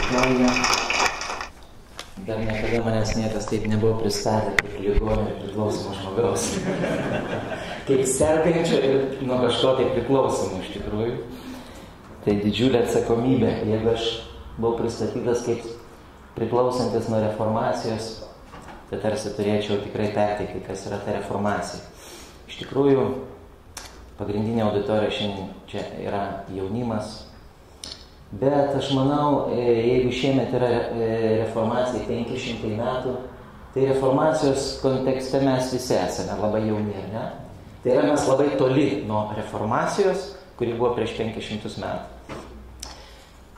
auditoriją. Dar niekada manęs niekas taip nebuvo pristatę kaip ligonio ir priklausomo žmogaus. Kaip sergančio ir nuo kažko tai priklausomo iš tikrųjų. Tai didžiulė atsakomybė. Jeigu aš buvau pristatytas kaip priklausantis nuo reformacijos, tai tarsi turėčiau tikrai perteikti, kas yra ta reformacija. Iš tikrųjų, pagrindinė auditorija šiandien čia yra jaunimas. Bet aš manau, jeigu šiemet yra reformacija 500 metų, tai reformacijos kontekste mes visi esame labai jauni, ar ne? Tai yra mes labai toli nuo reformacijos, kuri buvo prieš 500 metų.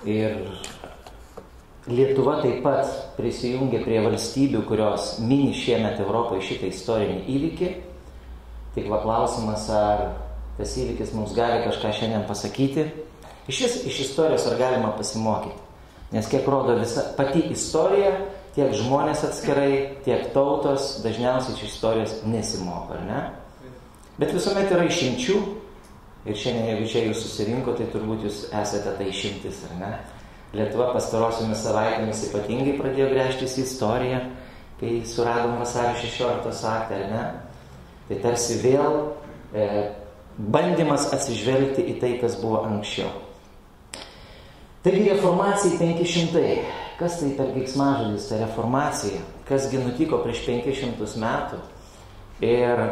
Ir Lietuva taip pat prisijungė prie valstybių, kurios mini šiemet Europoje šitą istorinį įvykį. Tik klausimas, ar tas įvykis mums gali kažką šiandien pasakyti. Iš istorijos ar galima pasimokyti. Nes kiek rodo visa pati istorija, tiek žmonės atskirai, tiek tautos dažniausiai iš istorijos nesimoko, ar ne? Bet visuomet yra išimčių. Ir šiandien, jeigu čia jūs susirinko, tai turbūt jūs esate tai išimtis, ar ne? Lietuva pastarosiomis savaitėmis ypatingai pradėjo gręžtis į istoriją, kai suradom vasario 16 aktą, ar ne? Tai tarsi vėl bandymas atsižvelgti į tai, kas buvo anksčiau. Taigi reformacijai 500. Kas tai per keiksmažodis, ta reformacija? Kasgi nutiko prieš 500 metų? Ir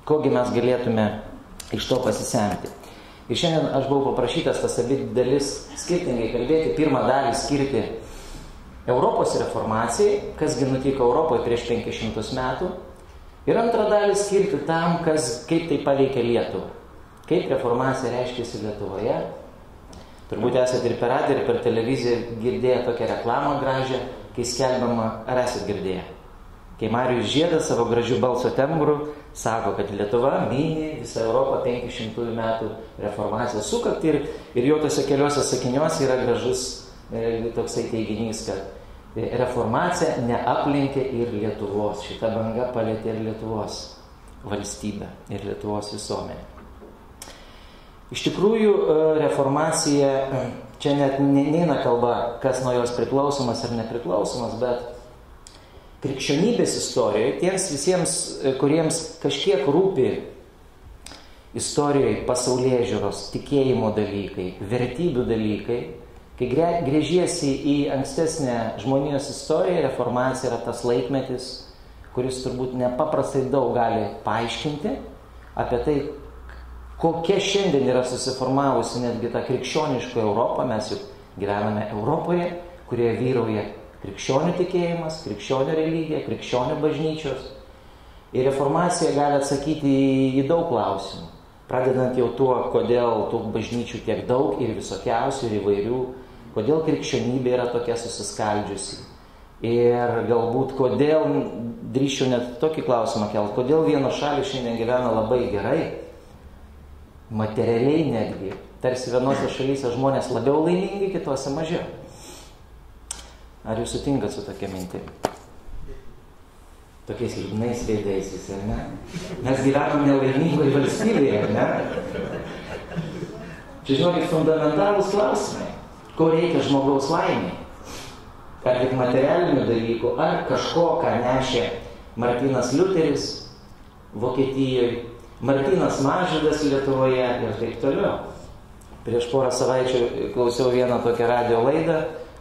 kogi mes galėtume iš to pasisemti? Ir šiandien aš buvau paprašytas tas abi dalis skirtingai kalbėti. Pirmą dalį skirti Europos reformacijai, kasgi nutiko Europoje prieš 500 metų. Ir antrą dalį skirti tam, kaip tai paveikia Lietuvą. Kaip reformacija reiškėsi Lietuvoje. Turbūt esate ir per radiją, ir per televiziją girdėję tokią reklamą gražią, kai skelbiama, ar esate girdėję. Kai Marijus Žiedas savo gražių balso tembrų sako, kad Lietuva mini visą Europą 500 metų reformacijos sukaktį ir jo tose keliuose sakiniuose yra gražus toksai teiginys, kad reformacija neaplenkė ir Lietuvos. Šita banga palietė ir Lietuvos valstybę, ir Lietuvos visuomenę. Iš tikrųjų, reformacija, čia net neina kalba, kas nuo jos priklausomas ar nepriklausomas, bet krikščionybės istorijoje, tiems visiems, kuriems kažkiek rūpi istorijoje pasaulėžiūros, tikėjimo dalykai, vertybių dalykai, kai gręžiesi į ankstesnę žmonijos istoriją, reformacija yra tas laikmetis, kuris turbūt nepaprastai daug gali paaiškinti apie tai, kokia šiandien yra susiformavusi netgi ta krikščioniška Europa. Mes juk gyvename Europoje, kurioje vyrauja krikščionių tikėjimas, krikščionių religija, krikščionių bažnyčios. Ir reformacija gali atsakyti į daug klausimų. Pradedant jau tuo, kodėl tų bažnyčių tiek daug ir visokiausių ir įvairių, kodėl krikščionybė yra tokia susiskaldžiusi. Ir galbūt kodėl, drįsčiau net tokį klausimą kelt, kodėl vienos šalys šiandien gyvena labai gerai, materialiai netgi. Tarsi vienose šalyse žmonės labiau laimingi, kitose mažiau. Ar jūs sutinkat su tokia mintimi? Tokiais liūdnais veidais visi, ar ne? Mes gyvenam nelaimingoje valstybėje, ar ne? Čia žinokit, fundamentalūs klausimai. Ko reikia žmogaus laimiai? Ar tik materialinių dalykų, ar kažko, ką nešė Martynas Liuteris Vokietijoje, Martynas Mažvydas Lietuvoje ir taip toliau. Prieš porą savaičių klausiau vieną tokią radijo laidą,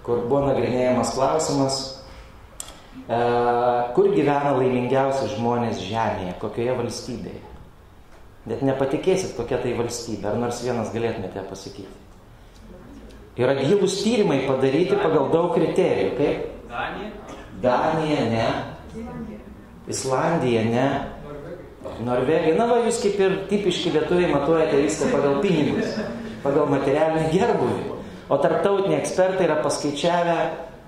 kur buvo nagrinėjamas klausimas, kur gyvena laimingiausi žmonės žemėje, kokioje valstybėje. Net nepatikėsit, kokia tai valstybė, ar nors vienas galėtumėte pasakyti. Yra gilūs tyrimai padaryti pagal daug kriterijų. Kaip? Danija, ne. Islandija, ne. Norvegija. Na va, jūs kaip ir tipiški lietuviai matuojate viską pagal pinigus, pagal materialinį gerbūvį. O tarptautiniai ekspertai yra paskaičiavę,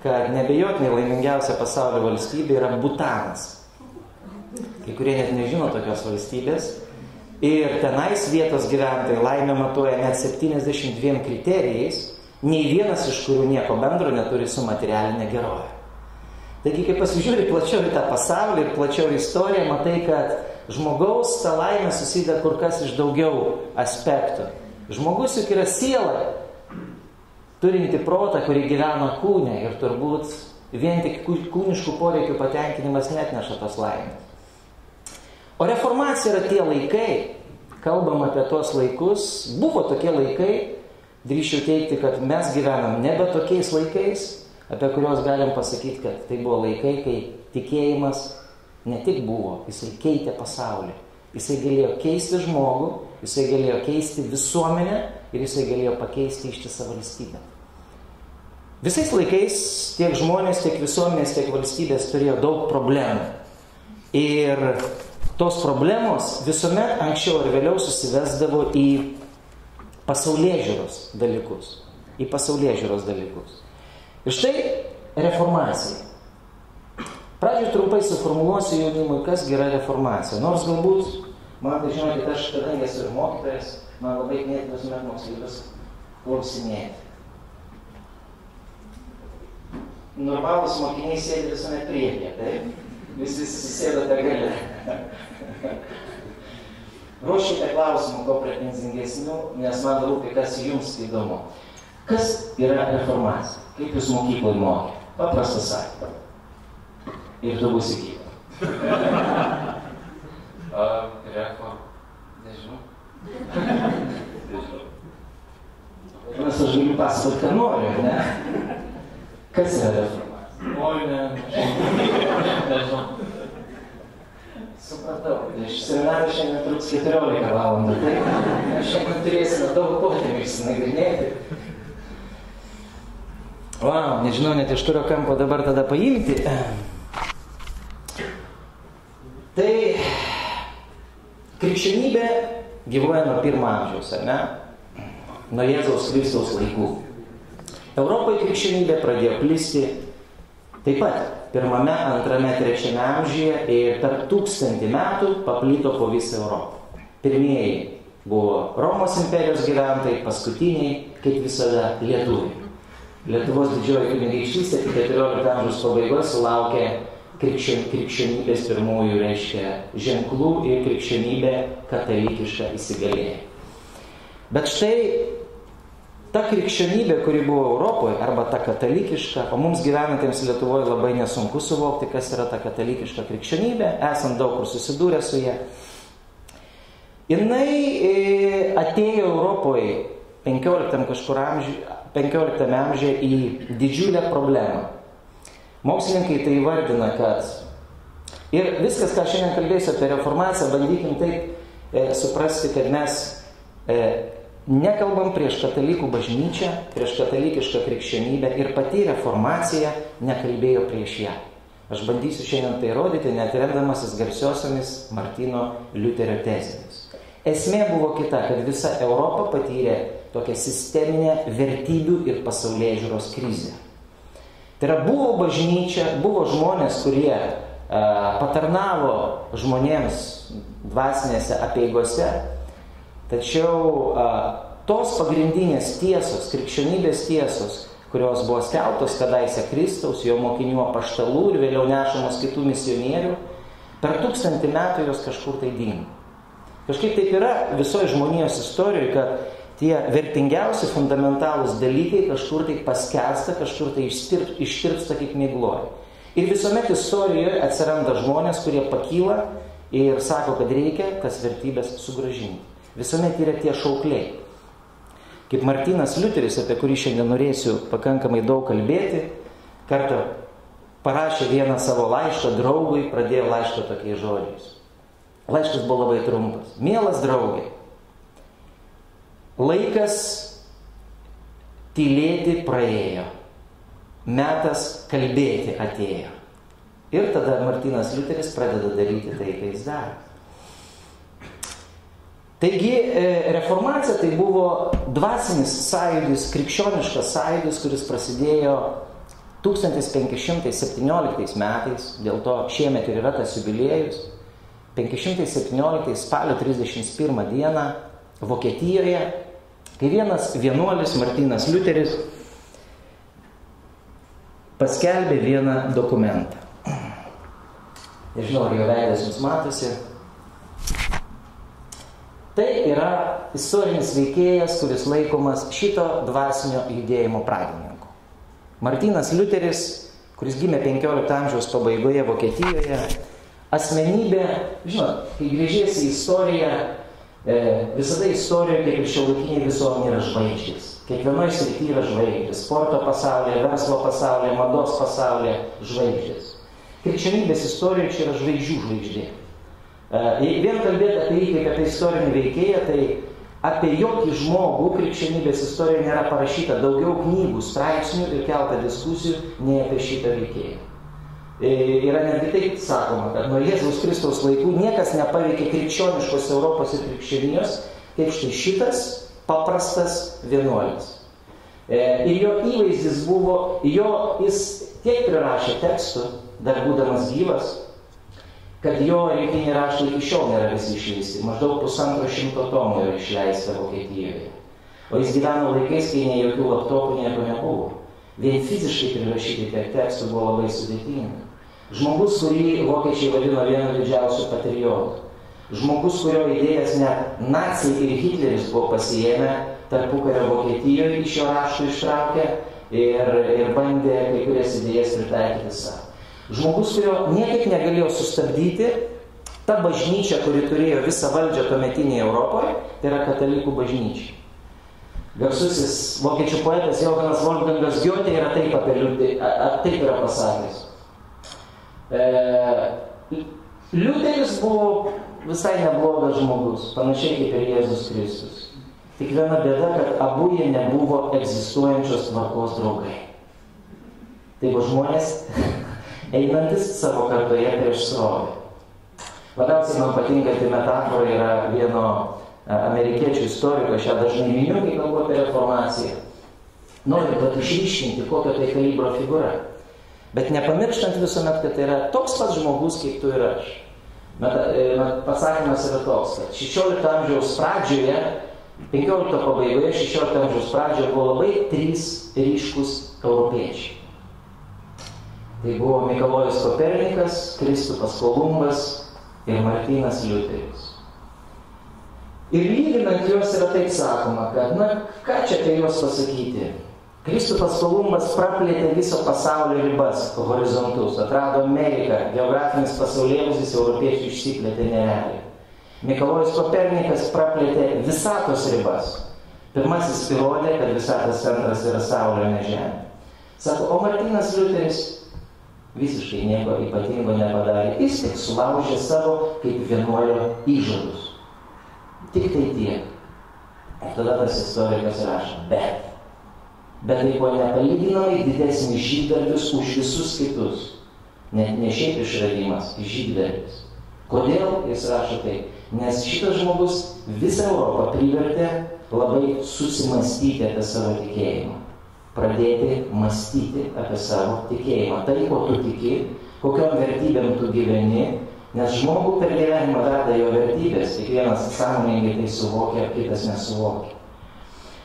kad nebejotinai laimingiausia pasaulio valstybė yra Butanas. Kai kurie net nežino tokios valstybės. Ir tenais vietos gyventojai laimę matuoja net 72 kriterijais, nei vienas iš kurių nieko bendro neturi su materialinė gerovė. Taigi, kai pasižiūri plačiau į tą pasaulį ir plačiau į istoriją, matai, kad žmogaus ta laimė susideda kur kas iš daugiau aspektų. Žmogus juk yra siela. turinti protą, kuri gyvena kūne ir turbūt vien tik kūniškų poreikių patenkinimas netneša tos laimės. O reformacija yra tie laikai, kalbam apie tos laikus, buvo tokie laikai, drįsčiau teigti, kad mes gyvenam nebe tokiais laikais, apie kuriuos galim pasakyti, kad tai buvo laikai, kai tikėjimas ne tik buvo, jisai keitė pasaulį. Jisai galėjo keisti žmogų, jisai galėjo keisti visuomenę ir jisai galėjo pakeisti ištisą valstybę. Visais laikais tiek žmonės, tiek visuomenės, tiek valstybės turėjo daug problemų. Ir tos problemos visuomet anksčiau ir vėliau susivesdavo į pasaulėžiūros dalykus. Ir štai reformacija. Pradžioj trumpai suformuluosiu jaunimui, kas yra reformacija. Nors galbūt, man tai žinokit, aš kadangi esu ir mokytojas, man labai knieti visuomet moksleivius klausinėti. Normalūs mokiniai sėdi visuomet priekyje, taip? Visi susisėdote gale. Ruoškite klausimų, ko pretenzingesnių, nes man rūpi, kas jums įdomu. Kas yra reformacija? Kaip jūs mokykloj mokė? Paprastas sakymas. Ir tu būsi gyva. Reforma. Nežinau. Nes aš galiu pasakoti, ką noriu, ne? Kas yra reformacija? Oi, ne. Nežinau. Supratau. Iš seminario šiandien truks 14 valandų. Tai šiandien turėsime daug potėmių išsinagrinėti. Wow, nežinau, net iš kurio kampo dabar tada paimti. Tai krikščionybė gyvuoja nuo 1 amžiaus, ar ne? Nuo Jėzaus Kristaus laikų. Europoje krikščionybė pradėjo plisti taip pat 1, 2, 3 amžiuje ir per 1000 metų paplito po visą Europą. Pirmieji buvo Romos imperijos gyventojai, paskutiniai, kaip visada, lietuviai. Lietuvos didžioji kunigaikštystė 14 amžiaus pabaigoje sulaukė krikščionybės pirmųjų, reiškia, ženklų ir krikščionybė katalikišką įsigalėjo. Bet štai ta krikščionybė, kuri buvo Europoje, arba ta katalikiška, o mums gyvenantiems Lietuvoje labai nesunku suvokti, kas yra ta katalikiška krikščionybė, esant daug kur susidūrę su ją. Jinai atėjo Europoje 15 amžiuje į didžiulę problemą. Mokslininkai tai įvardina, kad ir viskas, ką šiandien kalbėsiu apie reformaciją, bandykim taip suprasti, kad mes nekalbam prieš katalikų bažnyčią, prieš katalikišką krikščionybę ir pati reformacija nekalbėjo prieš ją. Aš bandysiu šiandien tai rodyti, net remdamasis garsiosiomis Martyno Liuterio tezėmis. Esmė buvo kita, kad visa Europa patyrė tokią sisteminę vertybių ir pasaulėžiūros krizę. Tai yra, buvo bažnyčia, buvo žmonės, kurie patarnavo žmonėms dvasinėse apeigose, tačiau tos pagrindinės tiesos, krikščionybės tiesos, kurios buvo skelbtos kadaise Kristaus, jo mokinių apaštalų ir vėliau nešamos kitų misionierių, per 1000 metų jos kažkur tai dingo. Kažkaip taip yra visoje žmonijos istorijoje, kad tie vertingiausi, fundamentalūs dalykai kažkur tai paskęsta, kažkur tai ištirpsta kaip migloja. Ir visuomet istorijoje atsiranda žmonės, kurie pakyla ir sako, kad reikia tas vertybės sugrąžinti. Visuomet yra tie šaukliai. Kaip Martynas Liuteris, apie kurį šiandien norėsiu pakankamai daug kalbėti, kartą parašė vieną savo laišką draugui, pradėjo laišką tokiais žodžiais. Laiškas buvo labai trumpas. Mielas draugai, laikas tylėti praėjo, metas kalbėti atėjo. Ir tada Martynas Liuteris pradeda daryti tai, ką jis daro. Taigi, reformacija tai buvo dvasinis sąjūdis, krikščioniškas sąjūdis, kuris prasidėjo 1517 metais, dėl to šiemet ir yra tas jubiliejus, 517 spalio 31 dieną Vokietijoje, kai vienas vienuolis Martynas Liuteris paskelbė vieną dokumentą. Nežinau, ar jo veidas jums matosi. Tai yra istorinis veikėjas, kuris laikomas šito dvasinio judėjimo pradininku. Martynas Liuteris, kuris gimė 15 amžiaus pabaigoje Vokietijoje, asmenybė, žinot, kai grįžėsi į istoriją, visada istorijoje, kaip ir šiuolaikiniai visuomenė, yra žvaigždės. Kiekvienoje srityje yra žvaigždės. Sporto pasaulyje, verslo pasaulyje, mados pasaulyje žvaigždės. Krikščionybės istorijoje čia yra žvaigždžių žvaigždė. Vien kalbėti apie jį kaip apie istorinį veikėją, tai apie jokį žmogų krikščionybės istorijoje nėra parašyta daugiau knygų, straipsnių ir keltą diskusijų nei apie šitą veikėją. Yra netgi taip sakoma, kad nuo Jėzaus Kristaus laikų niekas nepaveikė krikščioniškos Europos ir krikščionijos, kaip štai šitas paprastas vienuolis. Ir jo įvaizdis buvo, jis tiek prirašė tekstų, dar būdamas gyvas, kad jo rinkiniai raštai iki šiol nėra visi išleisti. Maždaug 150 tomų yra išleista Vokietijoje. O jis gyveno laikais, kai nei jokių laptopų nieko nebuvo. Vien fiziškai prirašyti tiek tekstų buvo labai sudėtinga. Žmogus, kurį vokiečiai vadino vienu didžiausių patriotų. Žmogus, kurio idėjas net naciai ir Hitleris buvo pasiėmę tarpukario Vokietijoje, iš jo raštų ištraukė ir bandė kai kurias idėjas pritaikyti savo. Žmogus, kurio niekaip negalėjo sustabdyti, ta bažnyčia, kuri turėjo visą valdžią tuometinėje Europoje, tai yra katalikų bažnyčia. Garsusis vokiečių poetas Johanas Wolfgangas Goethe yra taip yra pasakęs. Liuteris buvo visai neblogas žmogus, panašiai kaip ir Jėzus Kristus. Tik viena bėda, kad abu jie nebuvo egzistuojančios tvarkos draugai. Tai buvo žmonės einantis savo kartoje prieš srovę. Labiausiai man patinkanti metafora yra vieno amerikiečių istoriko, aš ją dažnai miniu, kai kalbu apie reformaciją. Noriu išryškinti, kokio tai kalibro figūra. Bet nepamirštant visuomet, kad tai yra toks pats žmogus, kaip tu ir aš. Pasakymas yra toks, kad 16 amžiaus pradžioje, 15 pabaigoje, 16 amžiaus pradžioje buvo labai 3 ryškus europiečiai. Tai buvo Mikalojus Kopernikas, Kristupas Kolumbas ir Martynas Liuteris. Ir lyginant juos yra taip sakoma, kad, ką čia apie juos pasakyti? Kristupas Kolumbas praplėtė viso pasaulio ribas, horizontus, atrado Ameriką, geografinis pasaulėvaizdis europiečių išsiplėtė nerealiai. Mikalojus Kopernikas praplėtė visatos ribas. Pirmasis įrodė, kad visatos centras yra Saulė, ne Žemė. Sako, o Martynas Liuteris visiškai nieko ypatingo nepadarė. Jis tik sulaužė savo kaip vienuolio įžadus. Tik tai tiek. Ir tada tas istorikas rašo, bet tai buvo nepalyginamai didesnis žygdarbis už visus kitus. Net ne šiaip išradimas, žygdarbis. Kodėl jis rašo taip? Nes šitas žmogus visą Europą privertė labai susimastyti apie savo tikėjimą. Pradėti mąstyti apie savo tikėjimą. Tai, ko tu tiki, kokiom vertybėm tu gyveni, nes žmogų per gyvenimą veda jo vertybės, kiekvienas sąmoningai tai suvokia, kitas nesuvokia.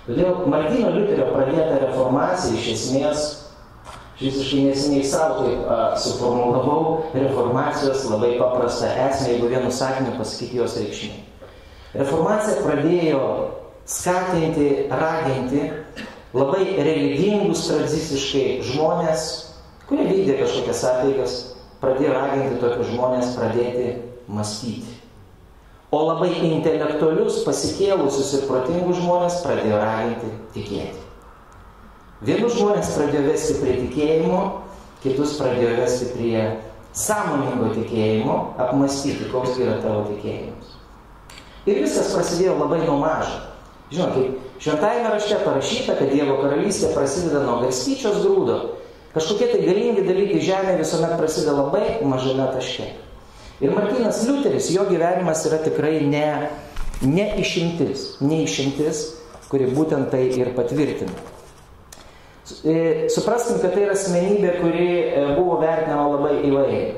Todėl Martyno Liuterio pradėta reformacija iš esmės, visiškai neseniai savo taip suformulavau reformacijos labai paprastą esmę, jeigu vienu sakiniu pasakyti jos reikšmė. Reformacija pradėjo skatinti, raginti labai religingus tradiciškai žmonės, kurie vykdė kažkokias apeigas, pradėjo raginti tokius žmonės pradėti mąstyti. O labai intelektualius, pasikėlusius ir protingus žmonės pradėjo raginti tikėti. Vienus žmonės pradėjo vesti prie tikėjimo, kitus pradėjo vesti prie sąmoningo tikėjimo, apmąstyti, koks yra tavo tikėjimas. Ir viskas prasidėjo labai nuo mažo. Žinot, kaip šventajame rašte parašyta, kad Dievo karalystė prasideda nuo garstyčios grūdo. Kažkokie tai galingi dalykai žemėje visuomet prasideda labai mažame taške. Ir Martynas Liuteris, jo gyvenimas yra tikrai ne išimtis, kuri būtent tai ir patvirtina. Supraskim, kad tai yra asmenybė, kuri buvo vertinama labai įvairiai.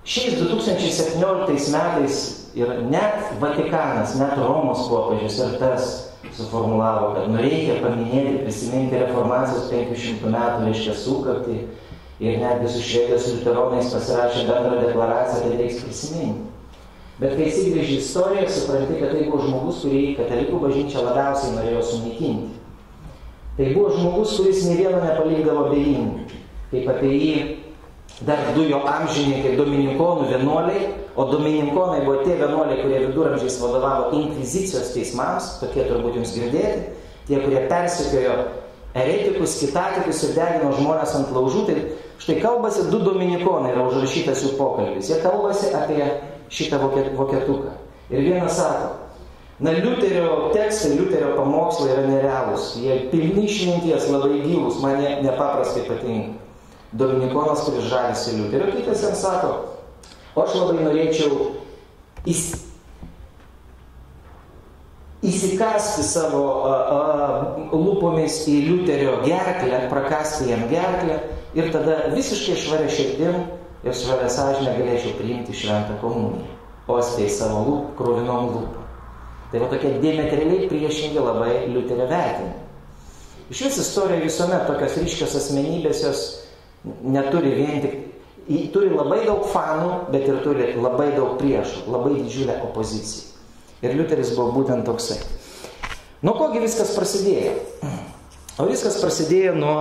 Šiais 2017 metais ir net Vatikanas, net Romos popiežius ir tas suformulavo, kad reikia paminėti, prisiminti reformacijos 500 metų reiškia sukaktį. Ir netgi su Švedijos liuteronais pasirašė bendrą deklaraciją, kad reiks prisiminti. Bet kai įsigrįži istoriją, supranti, kad tai buvo žmogus, kurį katalikų bažnyčia labiausiai norėjo sunaikinti. Tai buvo žmogus, kuris nei vieno nepalikdavo abejingų. Kaip apie jį dar du jo amžininkai dominikonų vienuoliai, o dominikonai buvo tie vienuoliai, kurie viduramžiais vadovavo inkvizicijos teismams, tokie turbūt jums girdėti, tie, kurie persekiojo eretikus, kitatikus ir degino žmonės ant laužų. Tai štai kalbasi du dominikonai, yra užrašytas jų pokalbis. Jie kalbasi apie šitą vokietuką. Ir vienas sako, na, Liuterio tekstai, Liuterio pamokslai yra nerealūs. Jie pilni išminties, labai gilūs, man jie nepaprastai patinka. Dominikonas, kuris žavisi Liuterio, kitas jam sako, o aš labai norėčiau įsikasti savo lūpomis į Liuterio gerklę, prakasti jam gerklę ir tada visiškai švaria širdim ir švaria sąžinę galėčiau priimti šventą komuniją, ostei savo kruvinom lūpom. Tai va tokie diametraliai priešingi labai Liuterio vertinimai. Iš vis istorijoje visuomet tokios ryškios asmenybės jos neturi vien tik, turi labai daug fanų, bet ir turi labai daug priešų, labai didžiulę opoziciją. Ir Liuteris buvo būtent toksai. Nuo kogi viskas prasidėjo? O viskas prasidėjo nuo,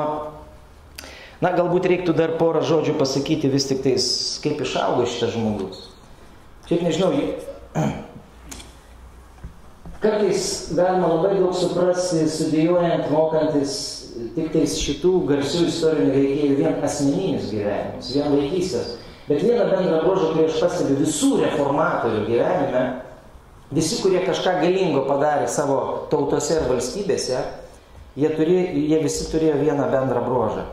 na, galbūt reiktų dar porą žodžių pasakyti vis tik tais, kaip išaugo šitas žmogus. Šiaip nežinau, kartais galima labai daug suprasti, studijuojant, mokantis tik tais šitų garsių istorinių veikėjų vien asmeninius gyvenimus, vien vaikystės. Bet vieną bendrą bruožą, kurį aš pastebiu visų reformatorių gyvenime, visi, kurie kažką galingo padarė savo tautose ir valstybėse, jie visi turėjo vieną bendrą bruožą,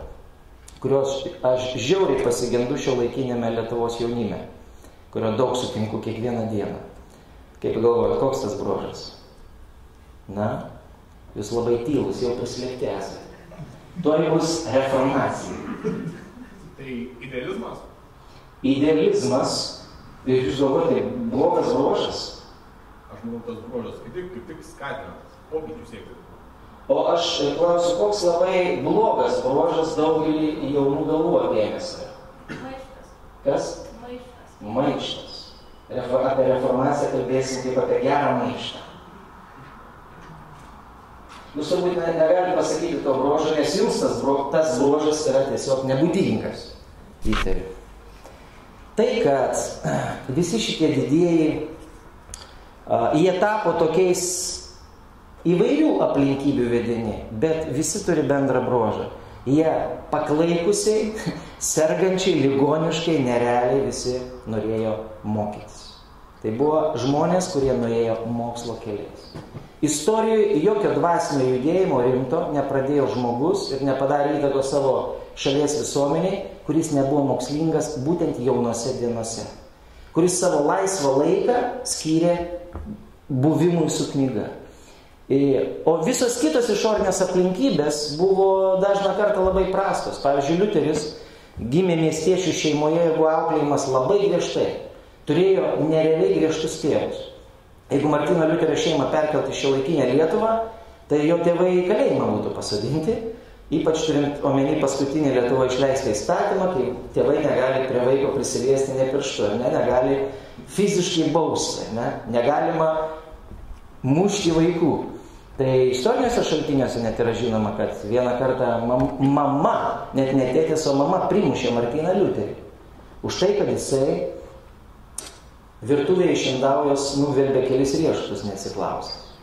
kurios aš žiauriai pasigendu šiuolaikiniame Lietuvos jaunime, kurio daug sutinku kiekvieną dieną. Kaip galvojat, koks tas bruožas? Na, jūs labai tylus, jau prislėgti esate. Tuoj bus reformacija. Tai idealizmas? Idealizmas, ir jūs galvojate, tai blogas bruožas. Aš manau, tas bruožas kaip tik skatina pokyčių siekti. O aš klausiu, koks labai blogas bruožas daugelį jaunų galvų apėmęs yra? Maištas. Kas? Maištas. Maištas. Apie reformaciją kalbėsim kaip apie gerą maištą. Jūs turbūt negalite pasakyti to bruožo, nes jums tas bruožas yra tiesiog nebūdingas. Įtariu. Tai, kad visi šitie didieji, jie tapo tokiais įvairių aplinkybių vedini, bet visi turi bendrą bruožą. Jie paklaikusiai, sergančiai, ligoniškai, nerealiai visi norėjo mokytis. Tai buvo žmonės, kurie norėjo mokslo keliais. Istorijoje jokio dvasinio judėjimo rimto nepradėjo žmogus ir nepadarė įtakos savo šalies visuomeniai, kuris nebuvo mokslingas būtent jaunose dienose, kuris savo laisvą laiką skyrė buvimui su knyga. O visos kitos išorinės aplinkybės buvo dažną kartą labai prastos. Pavyzdžiui, Liuteris gimė miestiečių šeimoje ir buvo auklėjimas labai griežtai. Turėjo nerealiai griežtus tėvus. Jeigu Martyno Liuterio šeimą perkelti šiuolaikinę Lietuvą, tai jo tėvai į kalėjimą būtų pasodinti, ypač turint omeny paskutinį Lietuvą išleistą įstatymą, kai tėvai negali prie vaiko prisiliesti ne pirštu, negali fiziškai bausti, negalima mušti vaikų. Tai istoriniuose šaltiniuose net yra žinoma, kad vieną kartą mama, net ne tėtis, o mama primušė Martyną Liuterį. Už tai, kad jisai virtuvėje iš indaujos nuvelbė kelis riešutus neatsiklausęs.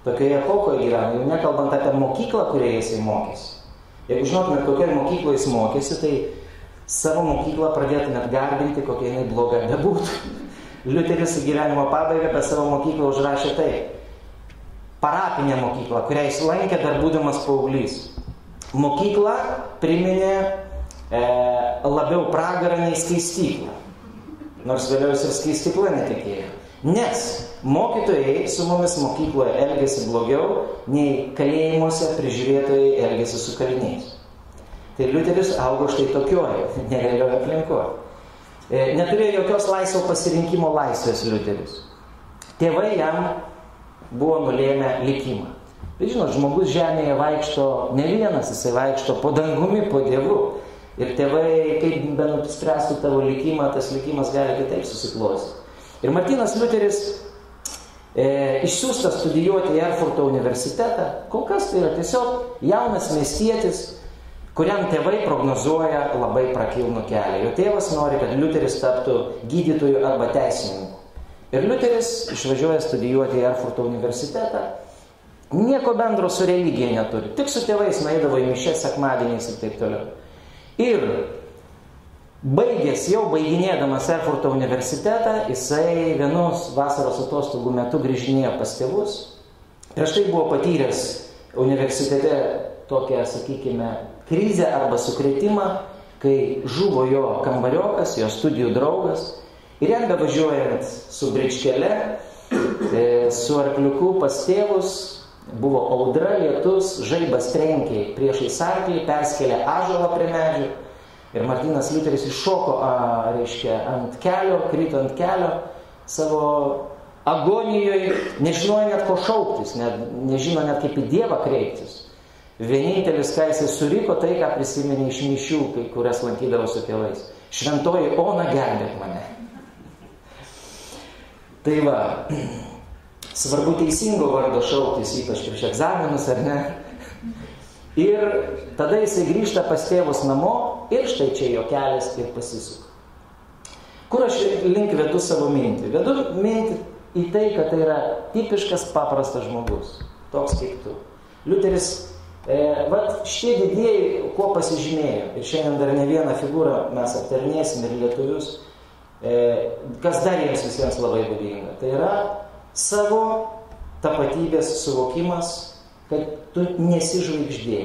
Tokioje epochoje gyvena, jau nekalbant apie mokyklą, kurioje jisai mokėsi. Jeigu žinotumėt, kokioje mokykloje jis mokėsi, tai savo mokyklą pradėtumėt garbinti, kokia jinai bloga bebūtų. Liuteris į gyvenimo pabaigą apie savo mokyklą užrašė taip. Parapinė mokykla, kurią jis lankė dar būdamas paauglys. Mokykla priminė labiau pragarą nei skaistyklą. Nors vėliau jis ir skaistykla netikėjo. Nes mokytojai su mumis mokykloje elgėsi blogiau, nei kalėjimuose prižiūrėtojai elgėsi su kaliniais. Tai Liuteris augo štai tokioje, nerealioje aplinkoje. Neturėjo jokios laisvo pasirinkimo laisvės Liuteris. Tėvai jam buvo nulėmę likimą. Bet žinot, žmogus žemėje vaikšto ne vienas, jisai vaikšto po dangumi, po Dievu. Ir tėvai, kaip benuspręstų tavo likimą, tas likimas gali kitaip susiklostyti. Ir Martynas Liuteris išsiųstas studijuoti į Erfurto universitetą. Kol kas tai yra tiesiog jaunas miestietis, kuriam tėvai prognozuoja labai prakilnų kelią. Jo tėvas nori, kad Liuteris taptų gydytoju arba teisininku. Ir Liuteris išvažiuoja studijuoti į Erfurto universitetą. Nieko bendro su religija neturi. Tik su tėvais nueidavo į mišias sekmadieniais ir taip toliau. Ir jau baiginėdamas Erfurto universitetą, jisai vienos vasaros atostogų metu grįžinėjo pas tėvus. Prieš tai buvo patyręs universitete tokią, sakykime, krizę arba sukrėtimą, kai žuvo jo kambariokas, jo studijų draugas. Ir jam bevažiuojant su bričkele, su arkliuku pas tėvus, buvo audra, lietus, žaibas trenkė priešais arklį, perskėlė ąžuolą prie medžių. Ir Martynas Liuteris iššoko, ant kelio, krito ant kelio savo agonijoje, nežinojo net ko šauktis, nežino net kaip į Dievą kreiptis. Vienintelis, ką jisai suriko, tai, ką prisiminė iš mišių, kurias lankydavo su tėvais. Šventoji Ona, gelbėk mane. Tai va, svarbu teisingo vardo šauktis, ypač prieš egzaminus, ar ne? Ir tada jisai grįžta pas tėvus namo ir štai čia jo kelias ir pasisuka. Kur aš link vedu savo mintį? Vedu mintį į tai, kad tai yra tipiškas paprastas žmogus, toks kaip tu. Liuteris, šitie didieji, kuo pasižymėjo, ir šiandien dar ne vieną figūrą mes aptarnėsim ir lietuvius, kas dar jiems visiems labai būdinga. Tai yra savo tapatybės suvokimas, kad tu nesi žvaigždė,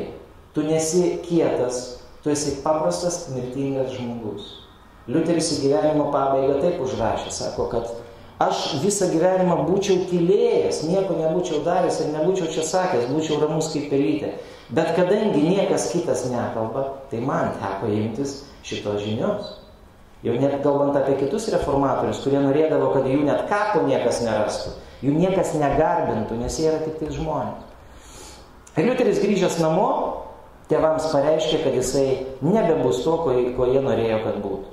tu nesi kietas, tu esi paprastas, mirtingas žmogus. Liuteris į gyvenimo pabaigą taip užrašė, sako, kad aš visą gyvenimą būčiau tylėjęs, nieko nebūčiau daręs ir nebūčiau čia sakęs, būčiau ramus kaip pelytė. Bet kadangi niekas kitas nekalba, tai man teko imtis šitos žinios. Jau net kalbant apie kitus reformatorius, kurie norėdavo, kad jų net kapo niekas nerastų, jų niekas negarbintų, nes jie yra tik tai žmonės. Ir Liuteris grįžęs namo, tėvams pareiškė, kad jisai nebebus to, ko jie norėjo, kad būtų.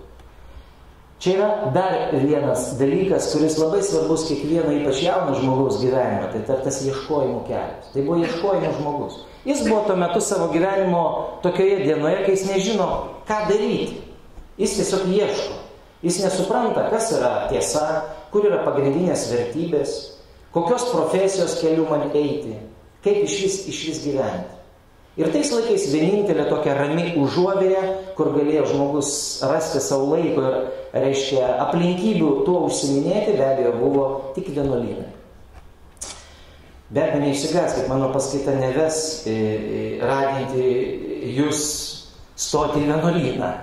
Čia yra dar vienas dalykas, kuris labai svarbus kiekvieno, ypač jauno žmogaus gyvenime, tai tas ieškojimų kelias. Tai buvo ieškojimo žmogus. Jis buvo tuo metu savo gyvenimo tokioje dienoje, kai jis nežino, ką daryti. Jis tiesiog ieško. Jis nesupranta, kas yra tiesa, kur yra pagrindinės vertybės, kokios profesijos keliu man eiti, kaip išvis gyventi. Ir tais laikais vienintelė tokia rami užuovėja, kur galėjo žmogus rasti savo laiko ir, aplinkybių tuo užsiminėti, be abejo, buvo tik vienuolynai. Be abejo, neišsigąskit, mano paskaita neves raginti jūs stoti į vienuolyną.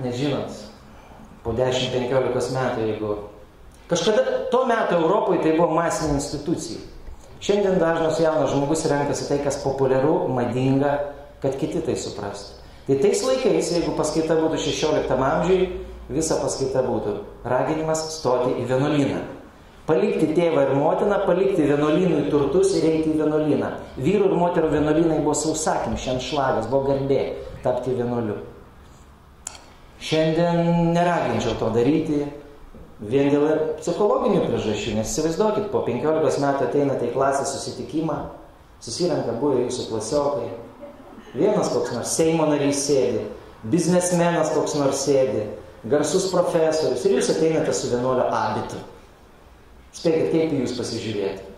Nežinot, po 10-15 metų, jeigu... Kažkada tuo metu Europoje tai buvo masinė institucija. Šiandien dažnas jaunas žmogus renkasi tai, kas populiaru, madinga, kad kiti tai suprastų. Tai tais laikais, jeigu paskaita būtų 16 amžiui, visa paskaita būtų raginimas stoti į vienuolyną. Palikti tėvą ir motiną, palikti vienuolynui turtus ir eiti į vienuolyną. Vyrų ir moterų vienuolynai buvo sausakimši, ant šlagas, buvo garbė tapti vienuoliu. Šiandien neraginčiau to daryti vien dėl psichologinių priežasčių, nes įsivaizduokit, po 15 metų ateinate į klasės susitikimą, susirenka buvę jūsų klasiokai, vienas koks nors Seimo narys sėdi, biznesmenas koks nors sėdi, garsus profesorius ir jūs ateinate su vienuolio abitu. Spėkit, kaip į jūs pasižiūrėti.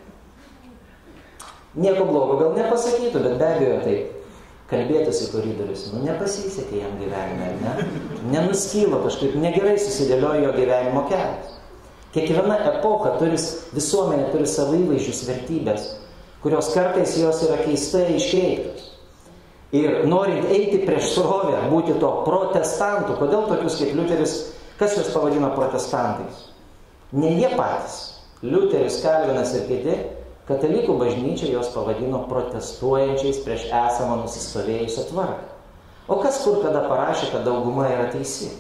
Nieko blogo gal nepasakytų, bet be abejo taip. Kalbėtųsi koridorius, nepasisekė jam gyvenime, ar ne? Nenuskylo kažkaip, negerai susidėliojo jo gyvenimo kelias. Kiekviena epocha visuomenė turi savo įvaizdžius vertybės, kurios kartais jos yra keistai iškreiptos. Ir norint eiti prieš srovę, būti to protestantų, kodėl tokius kaip Liuteris, kas juos pavadino protestantais? Ne jie patys, Liuteris, Kalvinas ir kiti, katalikų bažnyčia jos pavadino protestuojančiais prieš esamą nusistovėjusią tvarką. O kas kur kada parašė, kad dauguma yra teisi?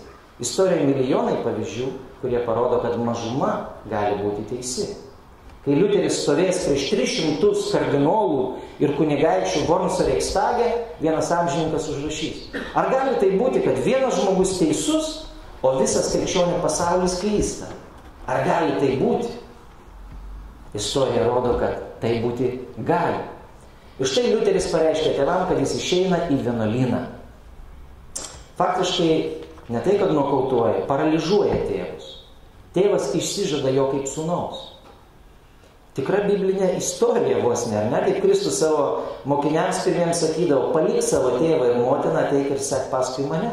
Istorijoje milijonai pavyzdžių, kurie parodo, kad mažuma gali būti teisi. Kai Liuteris stovės prieš 300 kardinolų ir kunigaikščių Wormso Reichstage, vienas amžininkas užrašys. Ar gali tai būti, kad vienas žmogus teisus, o visas krikščionių pasaulis klysta. Ar gali tai būti? Istorija rodo, kad tai būti gali. Ir štai Liuteris pareiškė tėvam, kad jis išeina į vienuolyną. Faktiškai ne tai, kad nokautuoja, paralyžiuoja tėvus. Tėvas išsižada jo kaip sūnaus. Tikra biblinė istorija vos ne, ar ne? Kaip Kristus savo mokiniams pirmiems sakydavo, palik savo tėvą ir motiną, ateik ir sek paskui mane.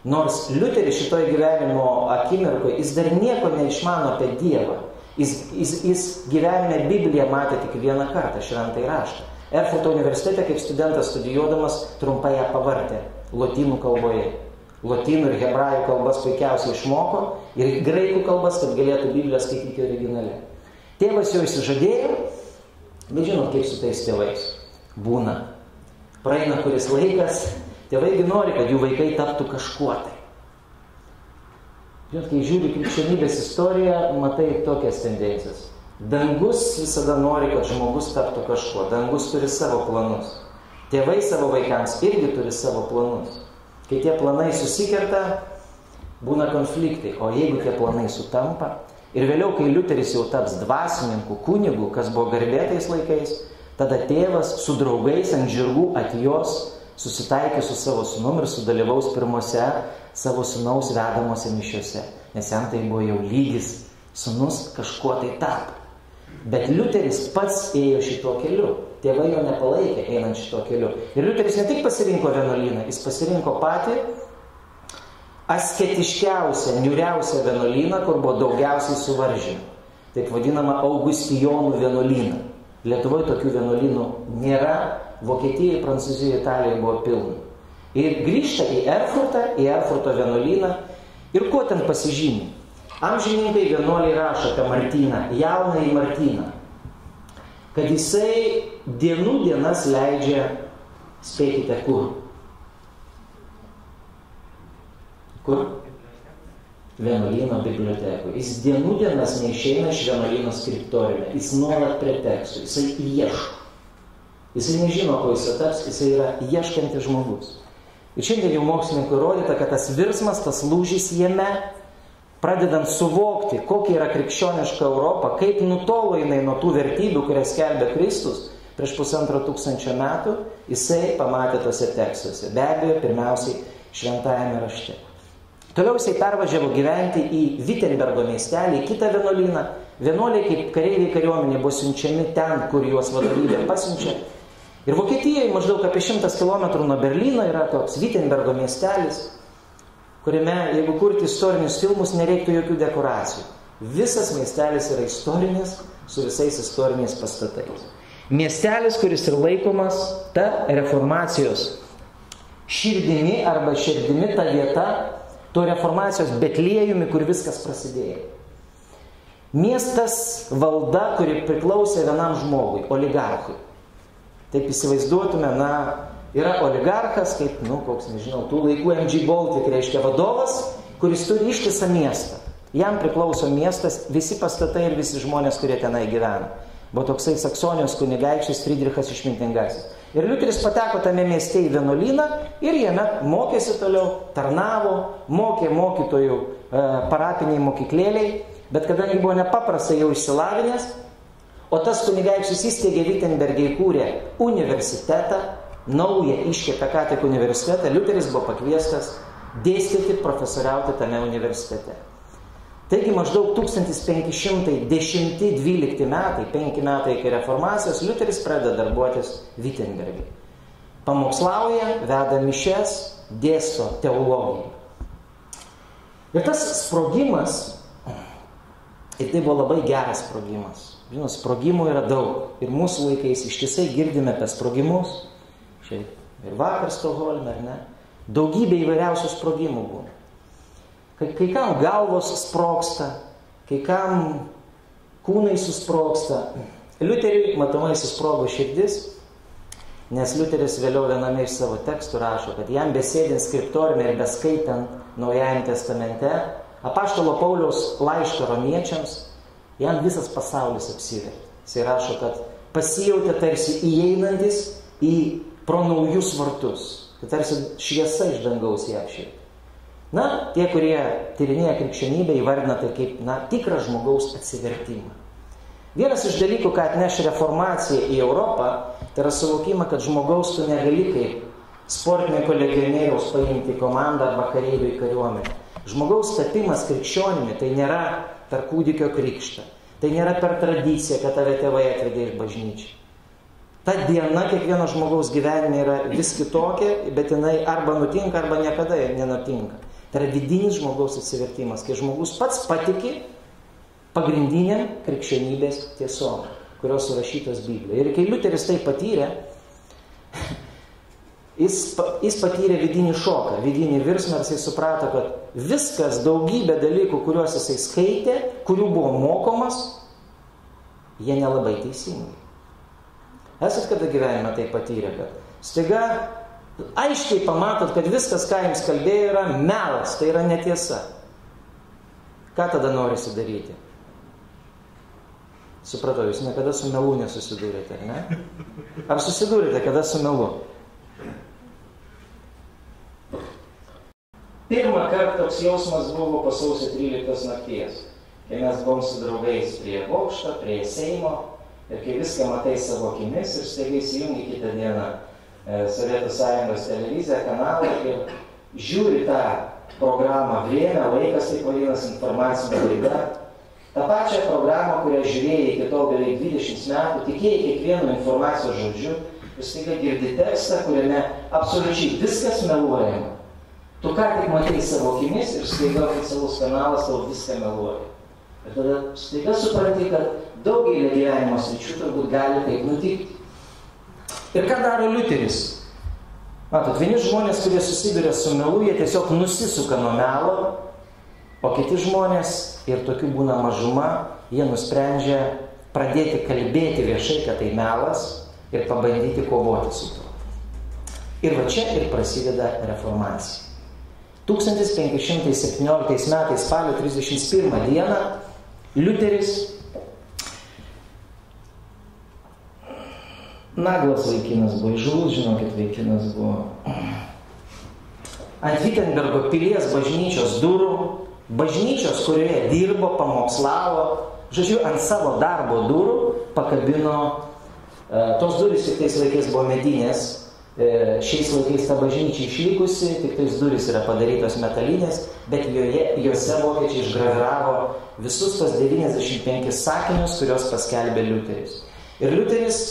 Nors Liuteris šitoje gyvenimo akimirkoje, jis dar nieko neišmano apie Dievą. Jis gyvenime Bibliją matė tik vieną kartą, šventąjį raštą. Erfurto universitete, kaip studentas studijuodamas, trumpai ją pavartė lotynų kalboje. Lotynų ir hebrajų kalbas puikiausiai išmoko ir graikų kalbas, kad galėtų Bibliją skaityti originale. Tėvas jau įsižadėjo, bet žinot, kaip su tais tėvais būna. Praeina kuris laikas, tėvaigi nori, kad jų vaikai taptų kažkuo tai. Žinot, kai žiūri krikščionybės istoriją, matai tokias tendencijas. Dangus visada nori, kad žmogus taptų kažkuo. Dangus turi savo planus. Tėvai savo vaikams irgi turi savo planus. Kai tie planai susikerta, būna konfliktai. O jeigu tie planai sutampa, ir vėliau, kai Liuteris jau taps dvasininku, kunigu, kas buvo garbė tais laikais, tada tėvas su draugais ant žirgų atjos, susitaikė su savo sūnum ir sudalyvaus pirmose savo sūnaus vedamose mišiose. Nes jam tai buvo jau lygis, sūnus kažkuo tai tapo. Bet Liuteris pats ėjo šito keliu. Tėvai jo nepalaikė einant šito keliu. Ir Liuteris ne tik pasirinko vienuolyną, jis pasirinko patį asketiškiausią, niūriausią vienuolyną, kur buvo daugiausiai suvaržymų. Taip vadinama Augustijonų vienuolyną. Lietuvoje tokių vienuolynų nėra, Vokietijoje, Prancūzijoje, Italijoje buvo pilna. Ir grįžta į Erfurto vienuolyną. Ir kuo ten pasižymi? Amžininkai vienuoliai rašo apie Martyną, jaunąjį Martyną, kad jisai dienų dienas leidžia, spėkite kur? Kur? Vienuolyno bibliotekoje. Jis dienų dienas neišeina iš vienuolyno skriptoriume. Jis nuolat prie tekstų. Jisai ieško. Jisai nežino, ko jis taps. Jisai yra ieškantis žmogus. Ir šiandien jau mokslininkų įrodyta, kad tas virsmas, tas lūžis jame, pradedant suvokti, kokia yra krikščioniška Europa, kaip nutolo jinai nuo tų vertybių, kurias skelbė Kristus prieš 1500 metų, jisai pamatė tose tekstuose. Be abejo, pirmiausiai šventajame rašte. Toliau jisai pervažiavo gyventi į Wittenbergo miestelį, į kitą vienuolyną. Vienuoliai kaip kareiviai kariuomenė buvo siunčiami ten, kur juos vadovybė pasiunčia. Ir Vokietijoje maždaug apie 100 km nuo Berlyno yra toks Wittenbergo miestelis, kuriame, jeigu kurti istorinius filmus, nereiktų jokių dekoracijų. Visas miestelis yra istorinis, su visais istoriniais pastatais. Miestelis, kuris ir laikomas ta reformacijos širdimi arba širdimi ta vieta, to reformacijos Betliejumi, kur viskas prasidėjo. Miestas valda, kuri priklausė vienam žmogui, oligarchui. Taip įsivaizduotume, yra oligarchas, kaip, koks, nežinau, tų laikų MG Baltic, reiškia vadovas, kuris turi ištisą miestą. Jam priklauso miestas, visi pastatai ir visi žmonės, kurie tenai gyvena. Buvo toksai Saksonijos kunigaikštis Friedrichas Išmintingasis. Ir Liuteris pateko tame mieste į vienuolyną ir jame mokėsi toliau, tarnavo, mokė mokytojų parapiniai mokyklėliai, bet kadangi buvo nepaprastai jau išsilavinęs, o tas kunigaikštis įsteigė Wittenberge, įkūrė universitetą, naują iškėpė ką tik universitetą, Liuteris buvo pakviestas dėstyti, profesoriauti tame universitete. Taigi maždaug 1510-12 metai, 5 metai iki reformacijos, Liuteris pradeda darbuotis Wittenberge. Pamokslauja, veda mišias, dėsto teologiją. Ir tas sprogimas, ir tai buvo labai geras sprogimas. Žinot, sprogimų yra daug. Ir mūsų laikais ištisai girdime apie sprogimus. Ir vakar Stokholme, ar ne? Daugybė įvairiausių sprogimų buvo. Kai kam galvos sprogsta, kai kam kūnai susprogsta. Liuteriui matomai susprogo širdis, nes Liuteris vėliau viename iš savo tekstų rašo, kad jam besėdint skriptoriume ir beskaitant Naujajame testamente, apaštalo Pauliaus laišką romiečiams, jam visas pasaulis apsivertė. Jis rašo, kad pasijautė tarsi įeinantis pro naujus vartus, kad tarsi šviesa iš dangaus ją apšvietė. Na, tie, kurie tyrinėja krikščionybę, įvardina tai kaip, tikrą žmogaus atsivertimą. Vienas iš dalykų, ką atneš reformacija į Europą, tai yra suvokimą, kad žmogaus tu negali kaip sportininko legionieriaus paimti komandą arba kareivių į kariuomenę. Žmogaus tapimas krikščionimi tai nėra per kūdikio krikštą. Tai nėra per tradiciją, kad tave tėvai atvedė iš bažnyčių. Ta diena kiekvieno žmogaus gyvenime yra vis kitokia, bet jinai arba nutinka, arba niekada nenutinka. Tai yra vidinis žmogaus atsivertimas, kai žmogus pats patiki pagrindiniam krikščionybės tiesom, kurios surašytos Biblijoje. Ir kai Liuteris tai patyrė, jis patyrė vidinį šoką, vidinį virsmą, ir jisai suprato, kad viskas, daugybė dalykų, kuriuos jisai skaitė, kurių buvo mokomas, jie nelabai teisingi. Esat kada gyvenime tai patyrė, kad staiga aiškiai pamatot, kad viskas, ką jums kalbėjo, yra melas, tai yra netiesa. Ką tada norisi daryti? Supratau, jūs niekada su melu nesusidūrėte, ar ne? Ar susidūrėte kada su melu? Pirmą kartą toks jausmas buvo po sausio 13 nakties, kai mes buvom su draugais prie bokšto, prie Seimo, ir kai viską matai savo akimis ir staiga įsijungi kitą dieną Sovietų Sąjungos televiziją, kanalą ir žiūri tą programą Vrėmė, laikas, taip vadinasi, informacinė laida. Ta pačią programą, kurią žiūrėjai iki tol beveik 20 metų, tikėjai kiekvienu informacijos žodžiu, ir staiga girdi tekstą, kuriame absoliučiai viskas meluojama. Tu ką tik matai savo akimis ir staiga oficialus kanalas tau viską meluoja. Ir tada staiga supranti, kad daugelį gyvenimo sričių turbūt gali taip nutikti. Ir ką daro Liuteris? Matot, vieni žmonės, kurie susiduria su melu, jie tiesiog nusisuka nuo melo, o kiti žmonės, ir tokių būna mažuma, jie nusprendžia pradėti kalbėti viešai, kad tai melas, ir pabandyti kovoti su tuo. Ir va čia ir prasideda reformacija. 1517 metais spalio 31 dieną Liuteris, naglas vaikinas buvo, įžūlus, žinokit, vaikinas buvo, ant Vitenbergo pilies bažnyčios durų, bažnyčios, kurioje dirbo, pamokslavo, žodžiu, ant savo darbo durų pakabino, tos durys tik tais laikais buvo medinės, šiais laikais ta bažnyčia išlikusi, tik tais durys yra padarytos metalinės, bet juose vokiečiai išgraviravo visus tos 95 sakinius, kurios paskelbė Liuteris. Ir Liuteris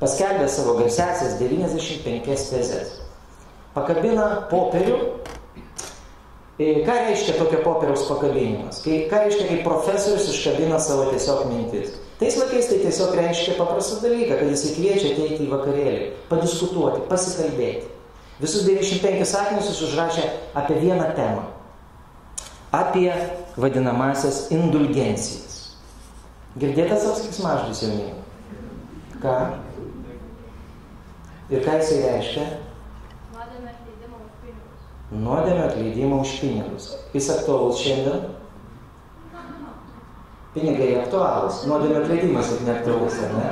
paskelbė savo garsiąsias 95 tezes. Pakabina popierių. Ką reiškia tokio popieriaus pakabinimas? Ką reiškia, kai profesorius iškabina savo tiesiog mintis? Tais laikais tai tiesiog reiškia paprastą dalyką, kad jis kviečia ateiti į vakarėlį, padiskutuoti, pasikalbėti. Visus 95 sakinius jis užrašė apie vieną temą. Apie vadinamasias indulgencijas. Girdėtas toks keiksmažodis jaunimui? Ką? Ir ką jisai reiškia? Nuodėmė atleidimą už pinigus. Nuodėmė atleidimą už pinigus. Jis aktualus šiandien? Pinigai aktualūs. Nuodėmė atleidimas juk neaktualus, ar ne?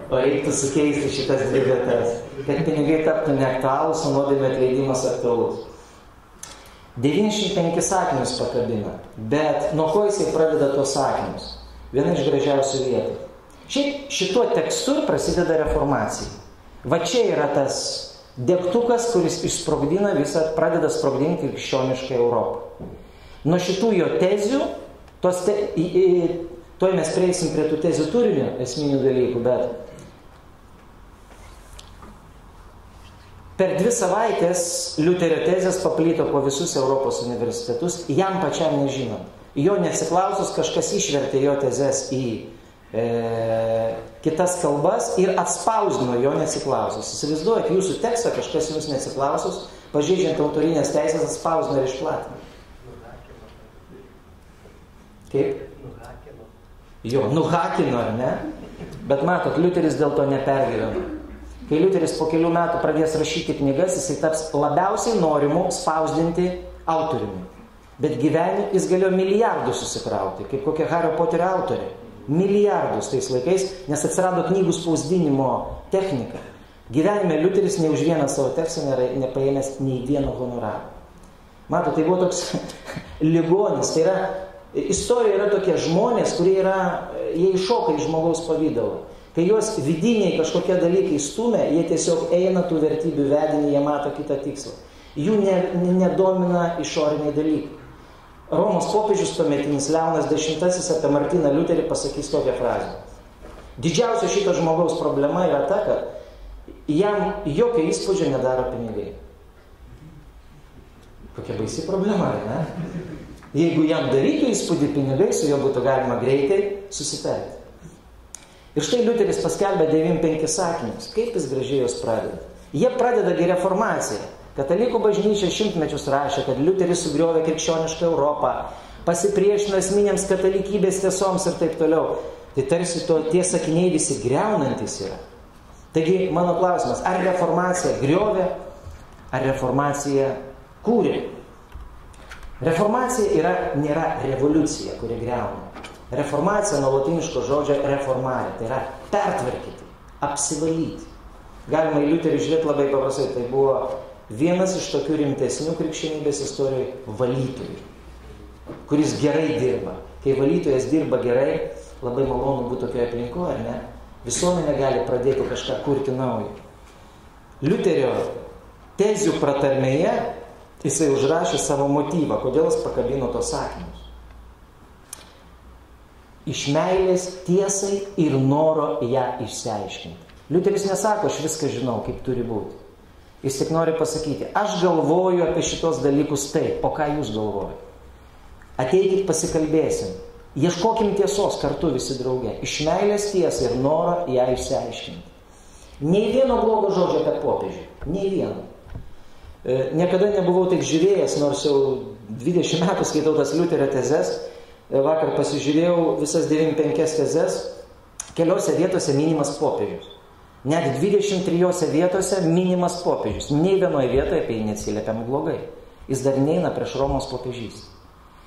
O reiktų sukeisti šitas dvi vietas. Kad pinigai taptų neaktualūs, o nuodėmė atleidimas aktualus. 95 sakinius pakabina. Bet nuo ko jisai pradeda tos sakinius? Viena iš gražiausių vietų. Šiaip šituo tekstu prasideda reformacija. Va čia yra tas degtukas, kuris išsprogdina visą, pradeda sprogdinti krikščionišką Europą. Nuo šitų jo tezių, tuoj mes prieisim prie tų tezių turinio esminių dalykų, bet per 2 savaitės Liuterio tezės paplito po visus Europos universitetus, jam pačiam nežinant. Jo neatsiklausus kažkas išvertė jo tezes į kitas kalbas ir atspausdino jo neatsiklausus. Įsivaizduojat, jūsų tekstą kažkas jums neatsiklausus, pažeidžiant autorinės teisės, atspausdino ir išplatino. Kaip? Jo, nuhakino, ar ne? Bet matot, Liuteris dėl to nepergyveno. Kai Liuteris po kelių metų pradės rašyti knygas, jisai taps labiausiai norimu spausdinti autoriumi. Bet gyvenime jis galėjo milijardus susikrauti, kaip kokia Hario Poterio autorė. Milijardus tais laikais, nes atsirado knygų spausdinimo technika. Gyvenime Liuteris nei už vieną savo tekstą nepaėmęs nei vieno honoraro. Mato, tai buvo toks ligonis. Tai yra, istorija yra tokie žmonės, kurie jie iššoka iš žmogaus pavydalo. Kai juos vidiniai kažkokie dalykai stumia, jie tiesiog eina tų vertybių vedinį, jie mato kitą tikslą. Jų nedomina išoriniai dalykai. Romos popiežius tuometinis Leonas X apie Martyną Liuterį pasakys tokią frazę. Didžiausia šito žmogaus problema yra ta, kad jam jokio įspūdžio nedaro pinigai. Kokia baisi problema, ne? Jeigu jam darytų įspūdį pinigai, su juo būtų galima greitai susitarti. Ir štai Liuteris paskelbė 95 sakinius. Kaip jis gražiai jos pradeda? Jie pradeda gi reformaciją. Katalikų bažnyčia šimtmečius rašė, kad Liuteris sugriovė krikščionišką Europą, pasipriešino esminėms katalikybės tiesoms ir taip toliau. Tai tarsi tie sakiniai visi griaunantis yra. Taigi, mano klausimas, ar reformacija griovė, ar reformacija kūrė? Reformacija nėra revoliucija, kuri griauna. Reformacija nuo lotiniško žodžio reformare, tai yra pertvarkyti, apsivalyti. Galima į Liuterį žiūrėti labai paprastai, tai buvo vienas iš tokių rimtesnių krikščionybės istorijų valytojų, kuris gerai dirba. Kai valytojas dirba gerai, labai malonu būti tokioje aplinkoje, ar ne? Visuomenė gali pradėti kažką kurti naujo. Liuterio tezių pratarmėje jisai užrašė savo motyvą, kodėl jis pakabino tos sakinius. Iš meilės tiesai ir noro ją išsiaiškinti. Liuteris nesako, aš viską žinau, kaip turi būti. Jis tik nori pasakyti, aš galvoju apie šitos dalykus taip, o ką jūs galvojate? Ateikit pasikalbėsim. Ieškokim tiesos kartu visi drauge. Iš meilės tiesai ir noro ją išsiaiškinti. Nei vieno blogo žodžio apie popiežių. Nei vieno. Niekada nebuvau taip žiūrėjęs, nors jau 20 metų skaitau tas Liuterio tezes. Vakar pasižiūrėjau visas 95 tezes. Keliose vietose minimas popiežius. Net 23 vietose minimas popiežius. Nei vienoje vietoje apie jį neatsiliepiam blogai. Jis dar neina prieš Romos popiežystę.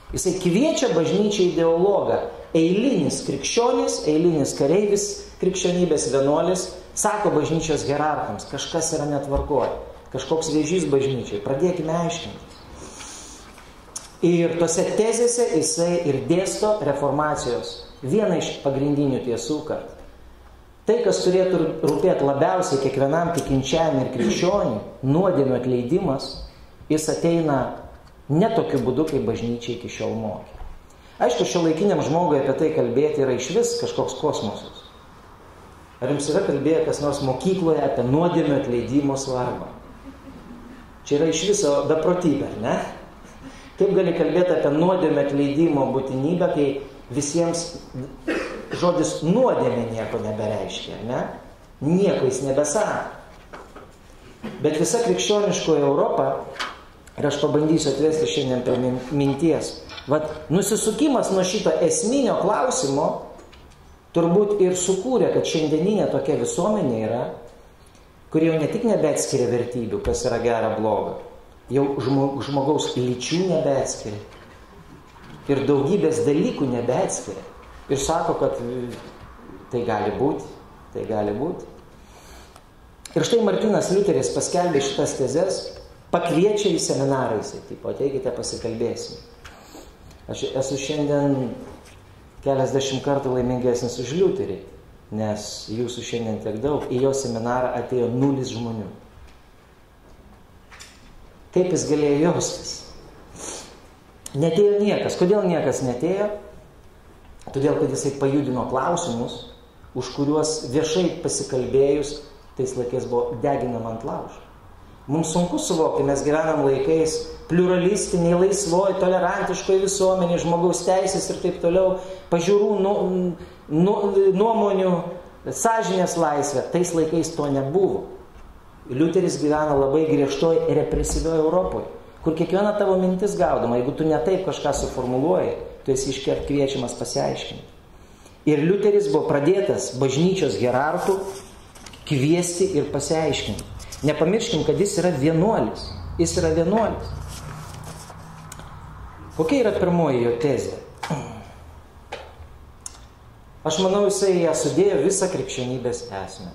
Jisai kviečia bažnyčią ideologą, eilinis krikščionis, eilinis kareivis, krikščionybės vienuolis, sako bažnyčios hierarchams, kažkas yra netvarkoje, kažkoks vėžys bažnyčiai, pradėkime aiškinti. Ir tose tezėse jisai ir dėsto reformacijos vieną iš pagrindinių tiesų, kad tai, kas turėtų rūpėti labiausiai kiekvienam tikinčiam ir krikščioniui, nuodėmių atleidimas, jis ateina ne tokiu būdu, kaip bažnyčia iki šiol mokė. Aišku, šiuolaikiniam žmogui apie tai kalbėti yra išvis kažkoks kosmosas. Ar jums yra kalbėję kas nors mokykloje apie nuodėmių atleidimo svarbą? Čia yra iš viso beprotybė, ne? Kaip gali kalbėti apie nuodėmių atleidimo būtinybę, kai visiems žodis nuodėmė nieko nebereiškia, ne? Nieko jis nebesako. Bet visa krikščioniškoji Europa, ir aš pabandysiu atvesti šiandien prie minties, nusisukimas nuo šito esminio klausimo turbūt ir sukūrė, kad šiandieninė tokia visuomenė yra, kuri jau ne tik nebeatskiria vertybių, kas yra gera bloga, jau žmogaus lyčių nebeatskiria ir daugybės dalykų nebeatskiria. Ir sako, kad tai gali būti, tai gali būti. Ir štai Martynas Liuteris paskelbė šitas tezes, pakviečia į seminarą, jisai, tipo, ateikite pasikalbėsim. Aš esu šiandien keliasdešimt kartų laimingesnis už Liuterį, nes jūsų šiandien tiek daug, į jo seminarą atėjo 0 žmonių. Kaip jis galėjo jaustis? Netėjo niekas. Kodėl niekas netėjo? Todėl, kad jisai pajudino klausimus, už kuriuos viešai pasikalbėjus, tais laikais buvo deginama ant laužo. Mums sunku suvokti, mes gyvenam laikais pluralistiniai, laisvoj, tolerantiškoj visuomenė, žmogaus teisės ir taip toliau, pažiūrų, nuomonių, sąžinės laisvė. Tais laikais to nebuvo. Liuteris gyvena labai griežtoj represyvioj Europoje, kur kiekviena tavo mintis gaudama, jeigu tu ne taip kažką suformuluoji, tu esi iškart kviečiamas pasiaiškinti. Ir Liuteris buvo pradėtas bažnyčios hierarchų kviesti ir pasiaiškinti. Nepamirškim, kad jis yra vienuolis. Jis yra vienuolis. Kokia yra pirmoji jo tezė? Aš manau, jisai ją sudėjo visą krikščionybės esmę.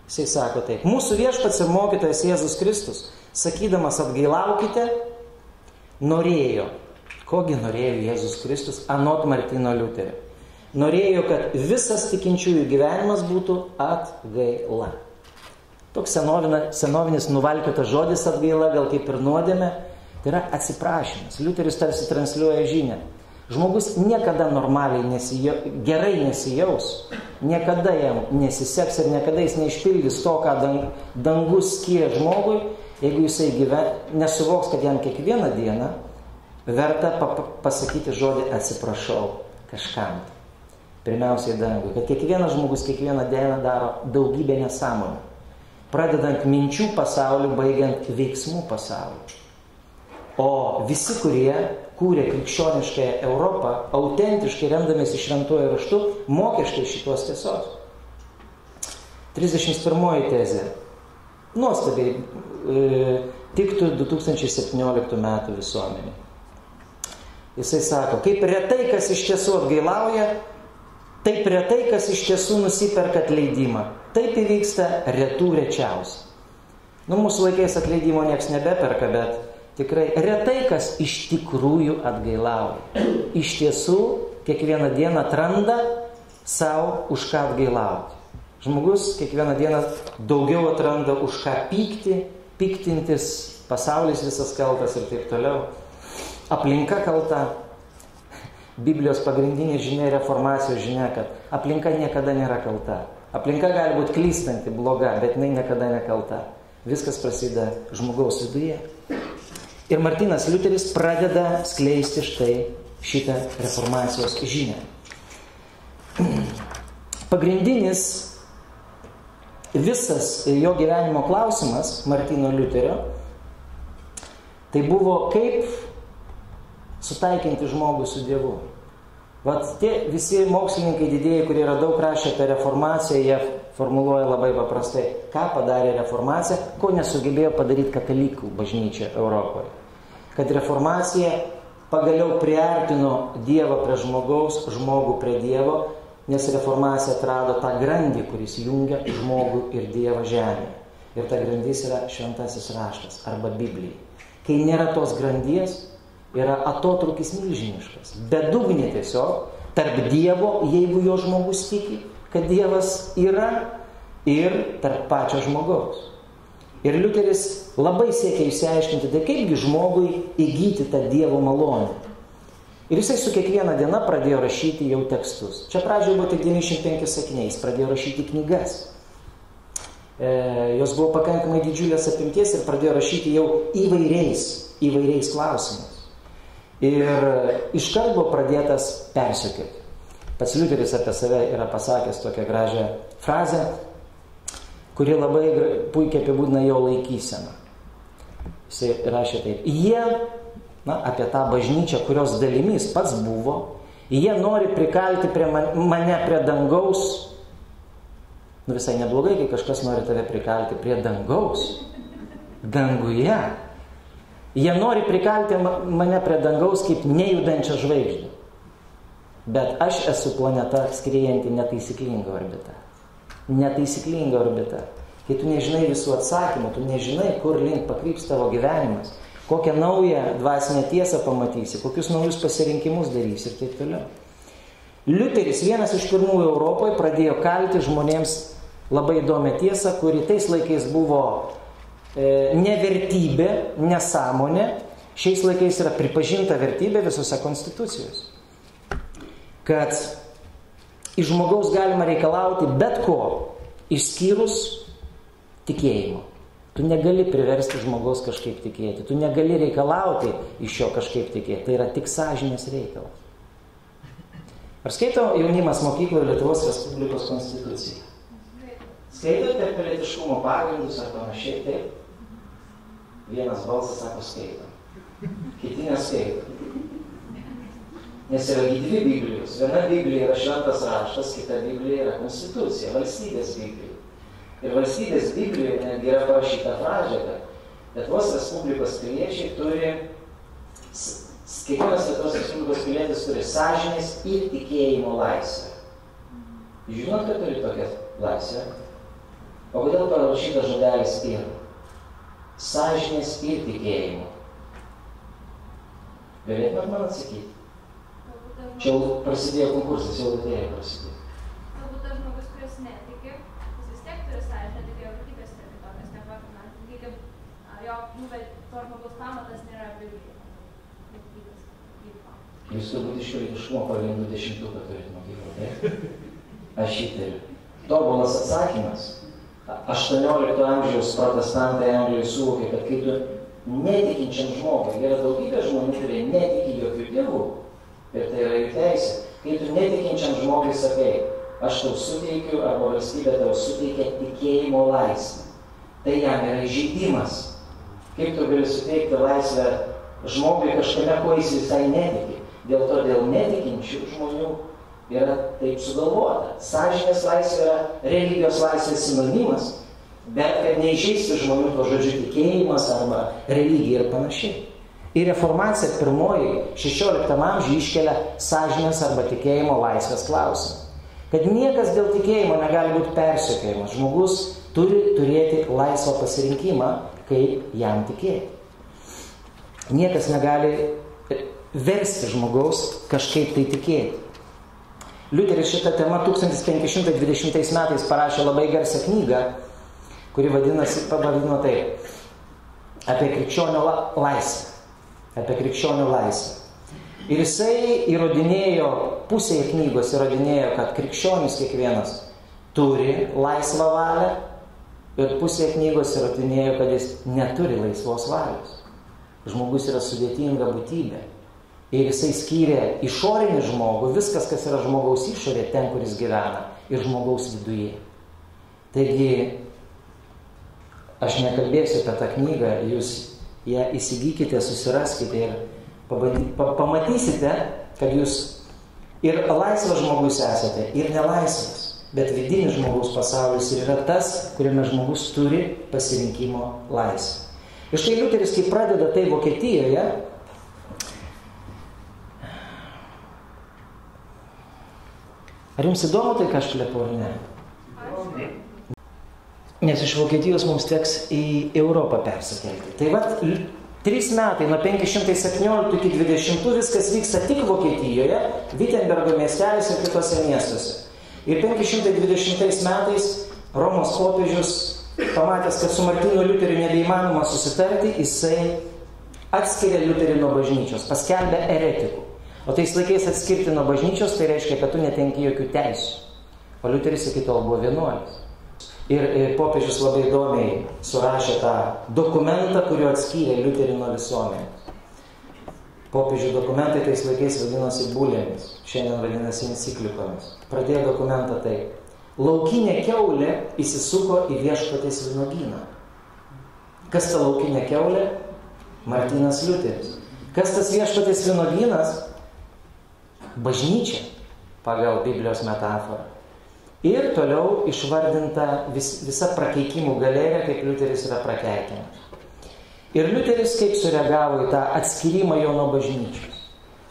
Jisai sako taip. Mūsų viešpats ir mokytojas Jėzus Kristus, sakydamas atgailaukite, norėjo. Kogi norėjo Jėzus Kristus anot Martyno Liuterio? Norėjo, kad visas tikinčiųjų gyvenimas būtų atgaila. Toks senovinis nuvalkiotas žodis atgaila, gal kaip ir nuodėmė, tai yra atsiprašymas. Liuteris tarsi transliuoja žinią. Žmogus niekada normaliai gerai nesijaus, niekada jam nesiseks ir niekada jis neišpildys to, ką dangus skyrė žmogui, jeigu jisai nesuvoks, kad jam kiekvieną dieną verta pasakyti žodį atsiprašau kažkam. Pirmiausiai dangui, kad kiekvienas žmogus kiekvieną dieną daro daugybę nesąmonių. Pradedant minčių pasauliu, baigiant veiksmų pasauliu. O visi, kurie kūrė krikščioniškąją Europą, autentiškai remdamiesi šventuoju raštu, mokė šitos tiesos. 31 tezė. Nuostabiai tiktų 2017 metų visuomenė. Jisai sako, kaip retai kas iš tiesų atgailauja, taip retai kas iš tiesų nusiperka atleidimą. Taip įvyksta retų rečiausiai. Mūsų laikais atleidimo nieks nebeperka, bet tikrai retai kas iš tikrųjų atgailauja. Iš tiesų, kiekvieną dieną atranda savo už ką atgailauti. Žmogus kiekvieną dieną daugiau atranda už ką pykti, piktintis, pasaulis visas kaltas ir taip toliau. Aplinka kalta. Biblijos pagrindinė žinia, reformacijos žinia, kad aplinka niekada nėra kalta. Aplinka gali būti klystanti, bloga, bet jinai niekada nekalta. Viskas prasideda žmogaus viduje. Ir Martynas Liuteris pradeda skleisti štai šitą reformacijos žinią. Pagrindinis visas jo gyvenimo klausimas Martyno Liuterio tai buvo, kaip sutaikinti žmogų su Dievu. Vat tie visi mokslininkai didieji, kurie yra daug rašę apie reformaciją, jie formuluoja labai paprastai, ką padarė reformacija, ko nesugebėjo padaryti katalikų bažnyčia Europoje. Kad reformacija pagaliau priartino Dievą prie žmogaus, žmogų prie Dievo, nes reformacija atrado tą grandį, kuris jungia žmogų ir Dievą žemėje. Ir ta grandis yra šventasis raštas arba Biblija. Kai nėra tos grandies, yra atotrūkis milžiniškas. Bedugnė tiesiog tarp Dievo, jeigu jo žmogus tiki, kad Dievas yra, ir tarp pačio žmogaus. Ir Liuteris labai siekia išsiaiškinti, tai kaipgi žmogui įgyti tą Dievo malonę. Ir jisai su kiekviena diena pradėjo rašyti jau tekstus. Čia pradžioje buvo tik 95 sakiniai, jis pradėjo rašyti knygas. Jos buvo pakankamai didžiulės apimties ir pradėjo rašyti jau įvairiais klausimais. Ir iškart buvo pradėtas persekioti. Pats Liuteris apie save yra pasakęs tokią gražią frazę, kuri labai puikiai apibūdina jo laikyseną. Jisai rašė taip. Jie, apie tą bažnyčią, kurios dalimis pats buvo, jie nori prikalti mane prie dangaus. Visai neblogai, kai kažkas nori tave prikalti prie dangaus. Danguje. Jie nori prikalti mane prie dangaus kaip nejudančią žvaigždę. Bet aš esu planeta skriejanti netaisyklinga orbita. Netaisyklinga orbita. Kai tu nežinai visų atsakymų, tu nežinai, kur link pakryps tavo gyvenimas, kokią naują dvasinę tiesą pamatysi, kokius naujus pasirinkimus darysi ir taip toliau. Liuteris, vienas iš pirmųjų Europoje, pradėjo kalti žmonėms labai įdomią tiesą, kuri tais laikais buvo ne vertybė, nesąmonė, šiais laikais yra pripažinta vertybė visose konstitucijose. Kad iš žmogaus galima reikalauti bet ko, išskyrus tikėjimo. Tu negali priversti žmogaus kažkaip tikėti, tu negali reikalauti iš jo kažkaip tikėti, tai yra tik sąžinės reikalas. Ar skaito jaunimas mokykloje Lietuvos Respublikos konstituciją? Skaitote pilietiškumo pagrindus ar panašiai? Taip. Vienas balsas sako skaito. Kiti neskaito. Nes yra dvi Biblijos. Viena Biblija yra šventas raštas, kita Biblija yra konstitucija, valstybės Biblija. Ir valstybės Biblijoje netgi yra parašyta frazė, kad Lietuvos Respublikos piliečiai turi, kiekvienas Lietuvos Respublikos pilietis turi sąžinės ir tikėjimo laisvę. Žinot, kad turi tokią laisvę? O kodėl parašytas žodelis ir? Sąžinės ir tikėjimo. Galėtumėt man atsakyti? Galbūt Čia jau prasidėjo konkursas, jau atėjo prasidėjo. tas žmogus, kuris netiki, jis vis tiek turi sąžinę, tik jo vertybės yra kitokios, nepakina. Kaip jo, bet to žmogaus pamatas nėra Biblija. Jūs turbūt išmoko vienų 10 turit mokyklą, taip? Aš įtariu. Tobulas atsakymas. 18 amžiaus protestantai Anglijoje suvokė, kad kai tu netikinčiam žmogui, yra daugybė žmonių, kurie netiki jokių dievų, ir tai yra jų teisė. Kai tu netikinčiam žmogui sakai, aš tau suteikiu, arba valstybė tau suteikia tikėjimo laisvę. Tai jam yra įžeidimas. Kaip tu gali suteikti laisvę žmogui kažkame, ko jis visai netiki? Dėl to dėl netikinčių žmonių yra taip sugalvota. Sąžinės laisvė yra religijos laisvės sinonimas, bet kad neišeisti žmonių to žodžiu tikėjimas arba religija ir panašiai. Ir reformacija pirmoji 16 amžiuje iškelia sąžinės arba tikėjimo laisvės klausimą. Kad niekas dėl tikėjimo negali būti persekiojamas. Žmogus turi turėti laisvą pasirinkimą, kaip jam tikėti. Niekas negali versti žmogaus kažkaip tai tikėti. Liuteris šitą temą 1520 metais parašė labai garsą knygą, kuri pavadino taip, apie krikščionių laisvę. Apie krikščionių laisvę. Ir jisai įrodinėjo, pusėje knygos įrodinėjo, kad krikščionis kiekvienas turi laisvą valią, ir pusėje knygos įrodinėjo, kad jis neturi laisvos valios. Žmogus yra sudėtinga būtybė. Ir jisai skyrė išorinį žmogų, viskas, kas yra žmogaus išorė, ten, kur jis gyvena, ir žmogaus viduje. Taigi, aš nekalbėsiu apie tą knygą, jūs ją įsigykite, susiraskite ir pamatysite, kad jūs ir laisvas žmogus esate, ir nelaisvas, bet vidinis žmogaus pasaulis ir yra tas, kuriame žmogus turi pasirinkimo laisvę. Ir štai Liuteris, kai pradeda tai Vokietijoje, ar jums įdomu tai, ką aš šlepu, ar ne? Nes iš Vokietijos mums teks į Europą persikelti. Tai vat 3 metai, nuo 517 iki 20 viskas vyksta tik Vokietijoje, Wittenbergo miestelis ir kitose miestuose. Ir 520 metais Romos popiežius, pamatęs, kad su Martynu Liuteriu nebeįmanoma susitarti, jisai atskiria Liuterį nuo bažnyčios, paskelbė eretikų. O tais laikais atskirti nuo bažnyčios, tai reiškia, kad tu netenki jokių teisių. O Liuteris iki tol buvo vienuolis. Ir popiežius labai įdomiai surašė tą dokumentą, kuriuo atskyrė Liuterį nuo visuomenės. Popiežių dokumentai tais laikais vadinosi bulėmis, šiandien vadinasi enciklikomis. Pradėjo dokumentą taip. Laukinė kiaulė įsisuko į viešpaties vynuogyną. Kas ta laukinė kiaulė? Martynas Liuteris. Kas tas viešpaties vynuogynas? Bažnyčia, pagal Biblijos metaforą. Ir toliau išvardinta visa prakeikimų galerija, kaip Liuteris yra prakeikiamas. Ir Liuteris kaip sureagavo į tą atskyrimą jo nuo bažnyčios.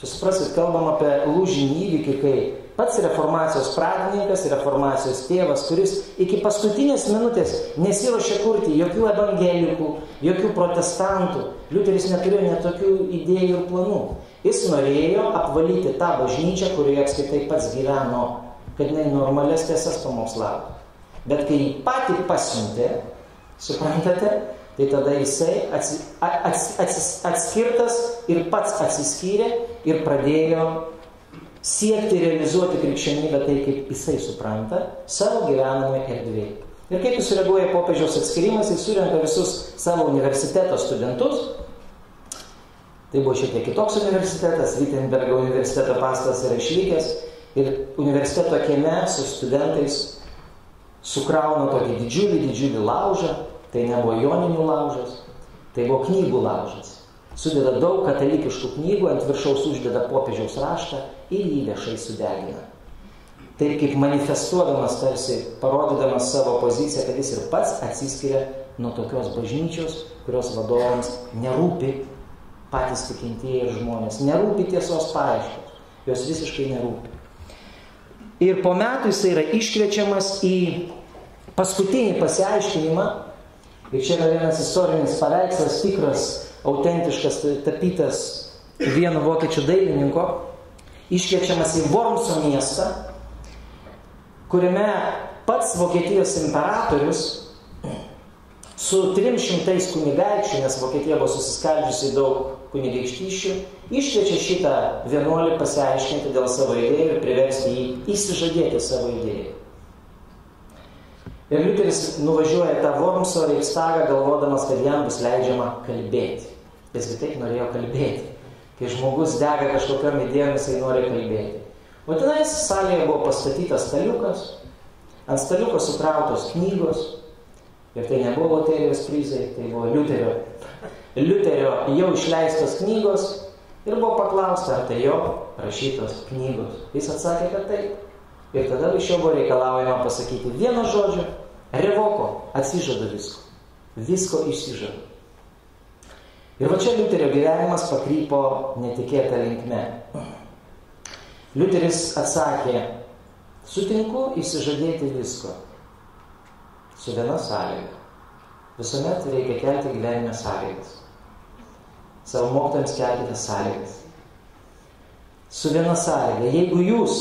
Čia suprasit, kalbam apie lūžinį įvykį, kai pats reformacijos pradininkas, reformacijos tėvas, kuris iki paskutinės minutės nesiruošė kurti jokių evangelikų, jokių protestantų. Liuteris neturėjo net tokių idėjų ir planų. Jis norėjo apvalyti tą bažnyčią, kurioje apskritai pats gyveno, kad jinai normalias tiesas pamokslavo. Bet kai jį patį pasiuntė, suprantate, tai tada jisai atskirtas ir pats atsiskyrė ir pradėjo siekti realizuoti krikščionybę tai, kaip jisai supranta, savo gyvenamoj erdvėje. Ir kaip jis sureaguoja popiežiaus atskirimas, jis surenka visus savo universiteto studentus. Tai buvo šiek tiek kitoks universitetas, Wittenbergo universiteto pastatas yra išlikęs. Ir universiteto kieme su studentais sukrauna tokį didžiulį laužą. Tai nebuvo joninių laužas, tai buvo knygų laužas. Sudeda daug katalikiškų knygų, ant viršaus uždeda popiežiaus raštą ir jį viešai sudegina. Taip kaip manifestuodamas, tarsi parodydamas savo poziciją, kad jis ir pats atsiskiria nuo tokios bažnyčios, kurios vadovams nerūpi patys tikintieji ir žmonės, nerūpi tiesos paieškos, jos visiškai nerūpi. Ir po metų jis yra iškviečiamas į paskutinį pasiaiškinimą. Ir čia yra vienas istorinis paveikslas, tikras, autentiškas, tapytas vieno vokiečių dailininko, iškviečiamas į Wormso miestą, kuriame pats Vokietijos imperatorius su 300 kunigaikščių, nes Vokietija buvo susiskaldžiusi daug kunigaikštyšių, iškviečia šitą vienuolį pasiaiškinti dėl savo idėjų ir priversti jį įsižadėti savo idėjų. Ir Liuteris nuvažiuoja tą Wormso Reichstagą, galvodamas, kad jam bus leidžiama kalbėti. Jis taip norėjo kalbėti. Kai žmogus dega kažkokiom idėjom, jisai nori kalbėti. O tenais salėje buvo pastatytas staliukas, ant staliuko sukrautos knygos, ir tai nebuvo loterijos prizai, tai buvo Liuterio jau išleistos knygos, ir buvo paklausta, ar tai jo rašytos knygos. Jis atsakė, kad taip. Ir tada iš jo buvo reikalaujama pasakyti vieno žodžio, revoko, atsižada visko. Visko išsižada. Ir va čia Liuterio gyvenimas pakrypo netikėtą linkme. Liuteris atsakė, sutinku įsižadėti visko. Su viena sąlyga. Visuomet reikia kelti gyvenime sąlygas. Savo mokytojams kelkite sąlygas. Su viena sąlyga. Jeigu jūs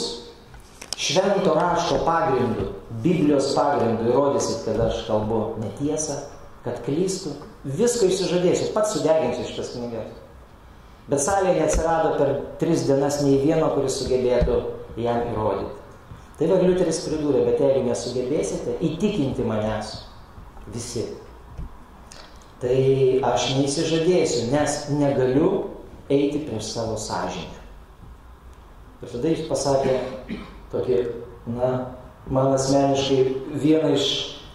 švento rašto pagrindu, Biblijos pagrindu įrodysit, kad aš kalbu netiesą, kad klystu, visko išsižadėsiu, pats sudeginsiu šitas knygas. Bet salėje neatsirado per 3 dienas nei vieno, kuris sugebėtų jam įrodyti. Tai va Liuteris pridūrė, bet jeigu nesugebėsite įtikinti manęs visi, tai aš neįsižadėsiu, nes negaliu eiti prieš savo sąžinę. Ir tada jis pasakė tokį, man asmeniškai vieną iš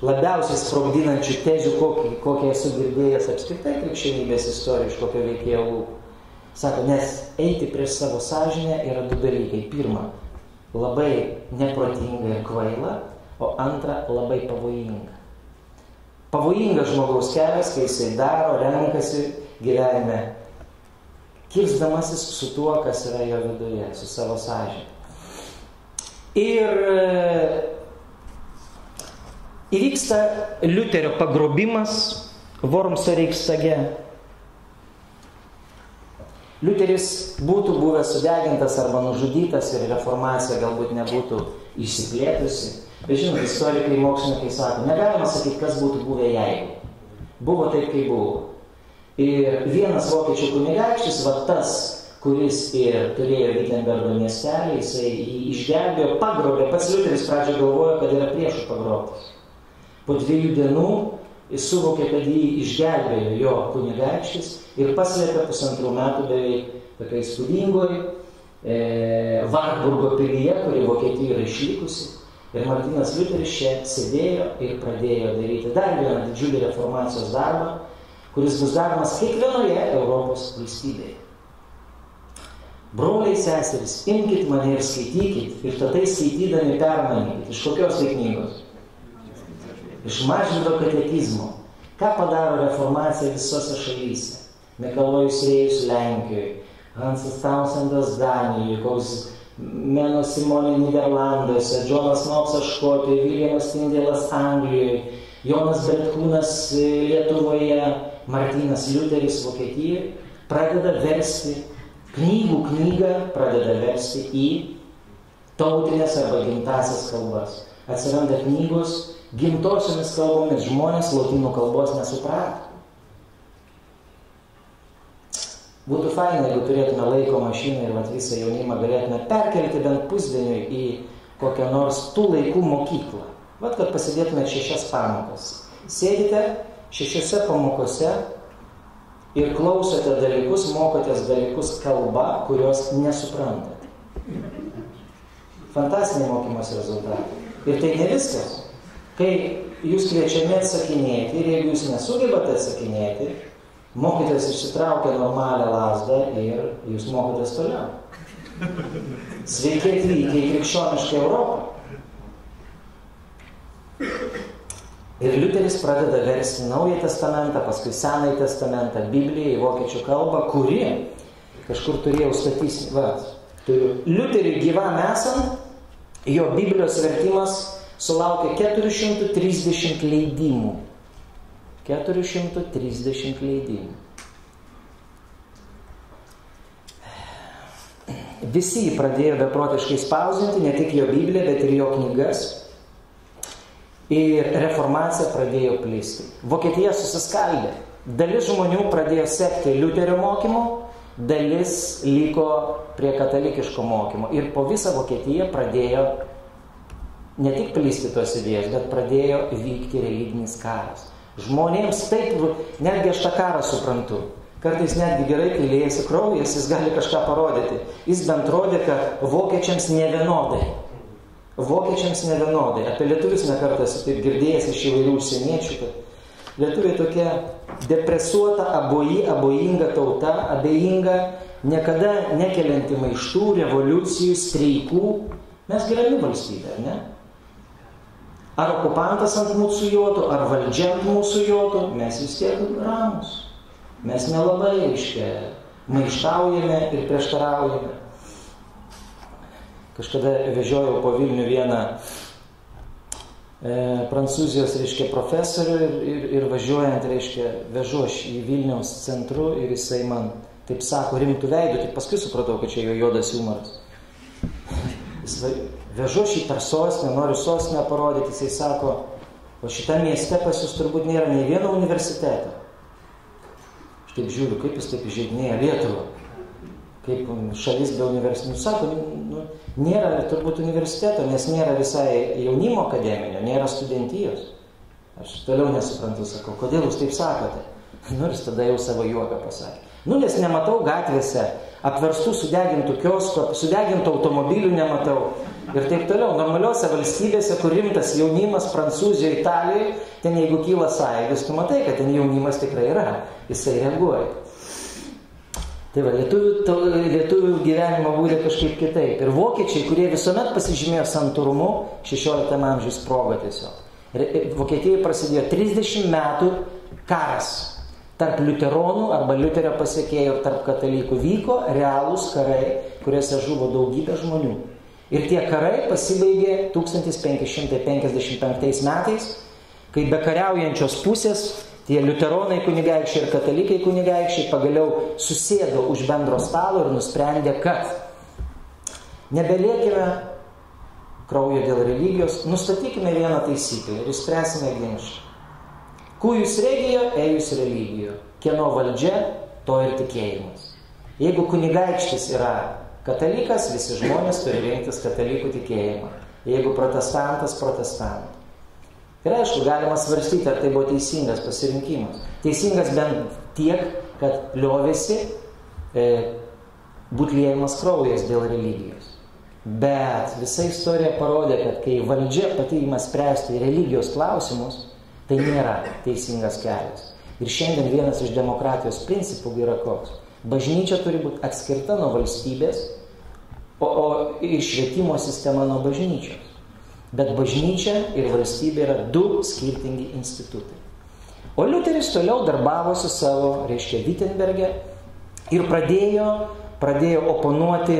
labiausiai sprogdinančių tezių, kokią esu girdėjęs apskritai krikščionybės istoriją iš kokio veikėjo lūpų. Sako, nes eiti prieš savo sąžinę yra 2 dalykai. Pirma, labai neprotinga ir kvaila, o antra, labai pavojinga. Pavojingas žmogaus kelias, kai jisai daro, renkasi gyvenime, kirsdamasis su tuo, kas yra jo viduje, su savo sąžinė. Ir įvyksta Liuterio pagrobimas Wormso Reichstage. Liuteris būtų buvęs sudegintas arba nužudytas ir reformacija galbūt nebūtų išsiplėtusi. Bet žinot, istorikai, mokslininkai sako, negalima sakyti, kas būtų buvę jeigu. Buvo taip, kaip buvo. Ir vienas vokiečių kunigaikštis, va tas, kuris ir turėjo Wittenbergo miestelį, jisai jį išgelbėjo, pagrobė. Pats Liuteris pradžioje galvojo, kad yra priešų pagrobtas. Po 2 dienų jis suvokė, kad jį išgelbėjo jo kunigaikštis ir paslėpė 1,5 metų beveik tokia įspūdingoj Wartburgo pilyje, kuri Vokietijoje yra išlikusi. Ir Martynas Liuteris čia sėdėjo ir pradėjo daryti dar vieną didžiulį reformacijos darbą, kuris bus daromas kiekvienoje Europos valstybėje. Broliai, seserys, imkit mane ir skaitykit, ir tada skaitydami permanykit. Iš kokios tai knygos? Iš Mažvydo katekizmo. Ką padaro reformacija visose šalyse? Mikalojus Rėjus Lenkijoje, Hansas Taunsendas Danijoje, koks Meno Simonė Niderlanduose, Džonas Knoxas Škotijoje, Viljamas Tindėlas Anglijoje, Jonas Bretkūnas Lietuvoje, Martynas Liuteris Vokietijoje, pradeda versti knygą, pradeda versti į tautinės arba gimtasias kalbas. Atsiranda knygos gimtosiomis kalbomis, žmonės lotynų kalbos nesuprato. Būtų faina, jeigu turėtume laiko mašiną ir visą jaunimą galėtume perkelti bent pusdieniui į kokią nors tų laikų mokyklą. Vat, kad pasidėtume 6 pamokas. Sėdite 6 pamokose ir klausote dalykus, mokotės dalykus kalba, kurios nesuprantate. Fantastiniai mokymosi rezultatai. Ir tai ne viskas. Kai jūs kviečiami atsakinėti ir jeigu jūs nesugebate atsakinėti, mokytojas išsitraukia normalią lazdą ir jūs mokotės toliau. Sveiki atvykę į krikščionišką Europą. Ir Liuteris pradeda versti Naująjį testamentą, paskui Senąjį testamentą, Bibliją į vokiečių kalbą, kuri kažkur turėjau turiu. Liuteriui gyvam esant, jo Biblijos vertimas sulaukė 430 leidimų. 430 leidimų. visi jį pradėjo beprotiškai spausdinti, ne tik jo Bibliją, bet ir jo knygas. Ir reformacija pradėjo plisti. Vokietija susiskaldė. Dalis žmonių pradėjo sekti Liuterio mokymu, dalis liko prie katalikiško mokymo. Ir po visą Vokietiją pradėjo ne tik plisti tos idėjos, bet pradėjo vykti religinis karas. Žmonėms taip, netgi aš tą karą suprantu. Kartais netgi gerai, kai liejasi kraujas, jis gali kažką parodyti. Jis bent rodė, kad vokiečiams nevienodai. Vokiečiams nevienodai. Apie lietuvius nekartą esu taip girdėjęs iš įvairių užsieniečių, kad lietuviai tokia depresuota, abejinga tauta, abejinga, niekada nekelianti maištų, revoliucijų, streikų. Mes gyveni valstybė, ne? Ar okupantas ant mūsų jotų, ar valdžia ant mūsų jotų, mes vis tiek ramus. Mes nelabai, reiškia, maištaujame ir prieštaraujame. Kažkada vežiojau po Vilnių vieną prancūzijos, reiškia, profesorių ir važiuojant, reiškia, vežu aš į Vilniaus centru ir jisai man taip sako rimtų veidų, tik paskui supratau, kad čia jo juodas humoras. Vežu šį per sostinę, noriu sostinę parodyti, jisai sako, o šitą mieste pas jūs turbūt nėra nei vieno universiteto. Aš taip žiūriu, kaip jis taip įžeidinėja Lietuvą, kaip šalis be universitetų. Sako, nėra turbūt universiteto, nes nėra visai jaunimo akademinio, nėra studentijos. Aš toliau nesuprantu, sakau, kodėl jūs taip sakote? Nors tada jau savo juoką pasakė. Nes nematau gatvėse apverstų sudegintų kioskų, sudegintų automobilių nematau. Ir taip toliau. Normaliuose valstybėse, kur rimtas jaunimas, Prancūzijoje, Italijoje, ten jeigu kyla sąjūdis, tu matai, kad ten jaunimas tikrai yra. Jisai reaguoja. Tai va, lietuvių gyvenimo būdė kažkaip kitaip. Ir vokiečiai, kurie visuomet pasižymėjo santūrumu, 16 amžiaus proga tiesiog. Vokietijoje prasidėjo 30 metų karas. Tarp liuteronų arba Liuterio pasekėjų ir tarp katalikų vyko realūs karai, kuriuose žuvo daugybė žmonių. Ir tie karai pasibaigė 1555 metais, kai be kariaujančios pusės tie liuteronai kunigaikščiai ir katalikai kunigaikščiai pagaliau susėdo už bendro stalo ir nusprendė, kad nebeliekime kraujo dėl religijos, nustatykime vieną taisyklę ir išspręsime ginčą. Cujus regio, ejus religio. Kieno valdžia, to ir tikėjimas. Jeigu kunigaikštis yra katalikas, visi žmonės turi rinktis katalikų tikėjimą. Jeigu protestantas, protestantą. Ir aišku, galima svarstyti, ar tai buvo teisingas pasirinkimas. Teisingas bent tiek, kad liovėsi būt liejamas kraujas dėl religijos. Bet visa istorija parodė, kad kai valdžia pati ima spręsti religijos klausimus, tai nėra teisingas kelias. Ir šiandien vienas iš demokratijos principų yra koks. Bažnyčia turi būti atskirta nuo valstybės, o ir švietimo sistema nuo bažnyčios. Bet bažnyčia ir valstybė yra du skirtingi institutai. O Liuteris toliau darbavosi savo, reiškia, Wittenberge ir pradėjo oponuoti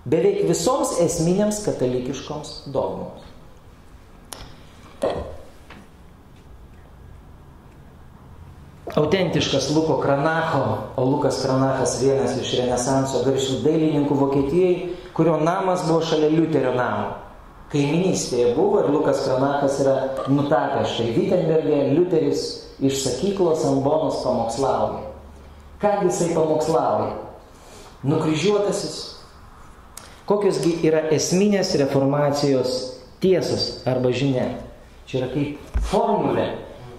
beveik visoms esminėms katalikiškoms dogmoms. Autentiškas Luko Kranacho, o Lukas Kranachas vienas iš Renesanso garsių dailininkų Vokietijai, kurio namas buvo šalia Liuterio namo. Kaiminystėje buvo ir Lukas Kranachas yra nutapęs štai Wittenberge, Liuteris iš sakyklos ant Bonos pamokslauja. Kągi jisai pamokslauja? Nukryžiuotasis. Kokiosgi yra esminės reformacijos tiesos arba žinia? Čia yra kaip formulė,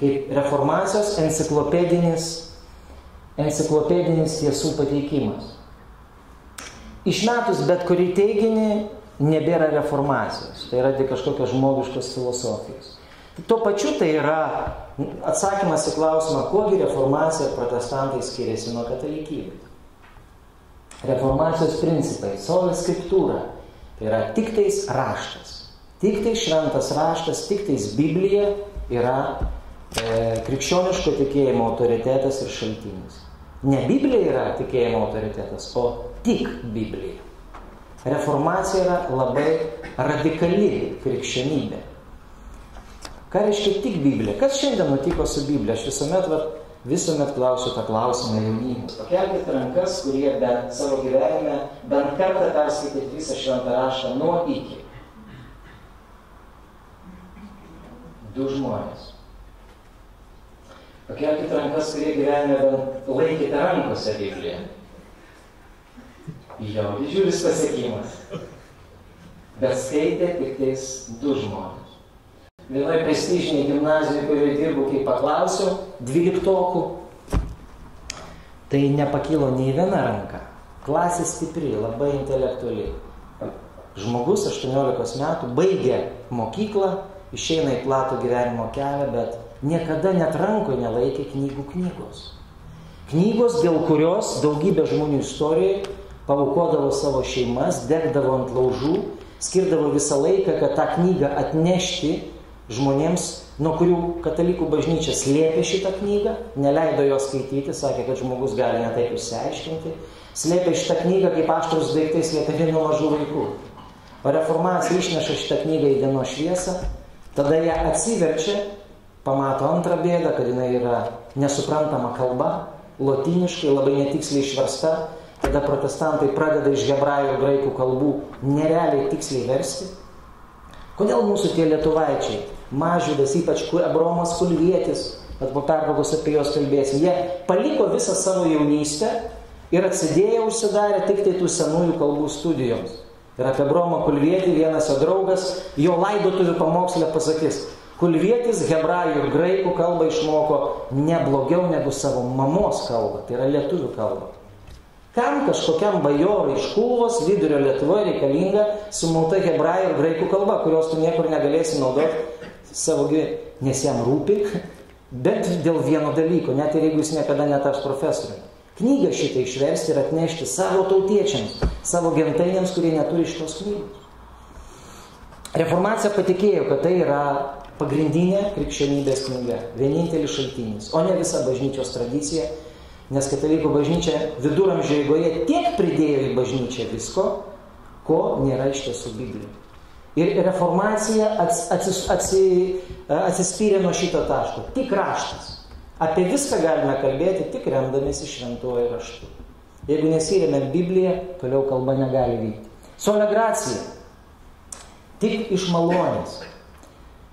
kaip reformacijos enciklopedinis tiesų pateikimas. Išmetus bet kurį teiginį nebėra reformacijos. Tai yra tik kažkokios žmogiškos filosofijos. Tuo pačiu tai yra atsakymas į klausimą, kuogi reformacija ir protestantai skiriasi nuo katalikybės. Reformacijos principai, sola scriptura, tai yra tik tais raštas. Tik tais šventas raštas, tik tais Biblija yra krikščioniško tikėjimo autoritetas ir šaltinis. Ne Biblija yra tikėjimo autoritetas, o tik Biblija. Reformacija yra labai radikali krikščionybė. Ką reiškia tik Biblija? Kas šiandien nutiko su Biblija? Aš visuomet Visuomet klausiu tą klausimą jaunimus. Pakelkite rankas, kurie savo gyvenime bent kartą perskaitėte visą šventą raštą nuo iki. 2 žmonės. Pakelkite rankas, kurie gyvenime bent laikėte rankose Bibliją. Jau didžiulis pasiekimas. Bet skaitė tik tais 2 žmonės. Vienoje prestižinėje gimnazijoje, kurioje dirbu, kai paklausiau, 12-okų, tai nepakilo nei viena ranka. Klasė stipri, labai intelektuali. Žmogus 18 metų baigė mokyklą, išeina į platų gyvenimo kelią, bet niekada net rankoje nelaikė knygos. Knygos, dėl kurios daugybė žmonių istorijoje paaukodavo savo šeimas, degdavo ant laužų, skirdavo visą laiką, kad tą knygą atnešti žmonėms, nuo kurių katalikų bažnyčia slėpė šitą knygą, neleido jos skaityti, sakė, kad žmogus gali netaip išsiaiškinti, slėpė šitą knygą, kaip aštrūs daiktai slėpiami nuo mažų vaikų. O reformacija išneša šitą knygą į dienos šviesą, tada ją atsiverčia, pamato antrą bėdą, kad jinai yra nesuprantama kalba, lotyniškai, labai netiksliai išversta, tada protestantai pradeda iš hebrajų ir graikų kalbų nerealiai tiksliai versti. Kodėl mūsų tie lietuvaičiai, Mažvydas, ypač Abraomas Kulvietis, bet po pertraukos apie juos kalbėsim, jie paliko visą savo jaunystę ir atsidėję užsidarė tik tai tų senųjų kalbų studijoms. Ir apie Abraomą Kulvietį vienas jo draugas, jo laidotuvių pamokslę pasakys, Kulvietis hebrajų ir graikų kalbą išmoko ne blogiau negu savo mamos kalbą, tai yra lietuvių kalbą. Kam kažkokiam bajorui iš Kulvos vidurio Lietuvoje reikalinga sumauta hebrajų ir graikų kalba, kurios tu niekur negalėsi naudoti savo gyvenimą, nes jam rūpi, bet dėl vieno dalyko, net ir jeigu jis niekada netaps profesoriumi. Knygą šitą išversti ir atnešti savo tautiečiams, savo gentainiams, kurie neturi šitos knygos. Reformacija patikėjo, kad tai yra pagrindinė krikščionybės knyga, vienintelis šaltinis, o ne visa bažnyčios tradicija, nes katalikų bažnyčia viduramžių eigoje tiek pridėjo į bažnyčią visko, ko nėra iš tiesų Biblijoje. Ir reformacija atsispyrė nuo šito taško. Tik raštas. Apie viską galime kalbėti tik remdamėsi šventuoju raštu. Jeigu nesirėmėm Bibliją, toliau kalba negali vykti. Sola gracija. Tik iš malonės.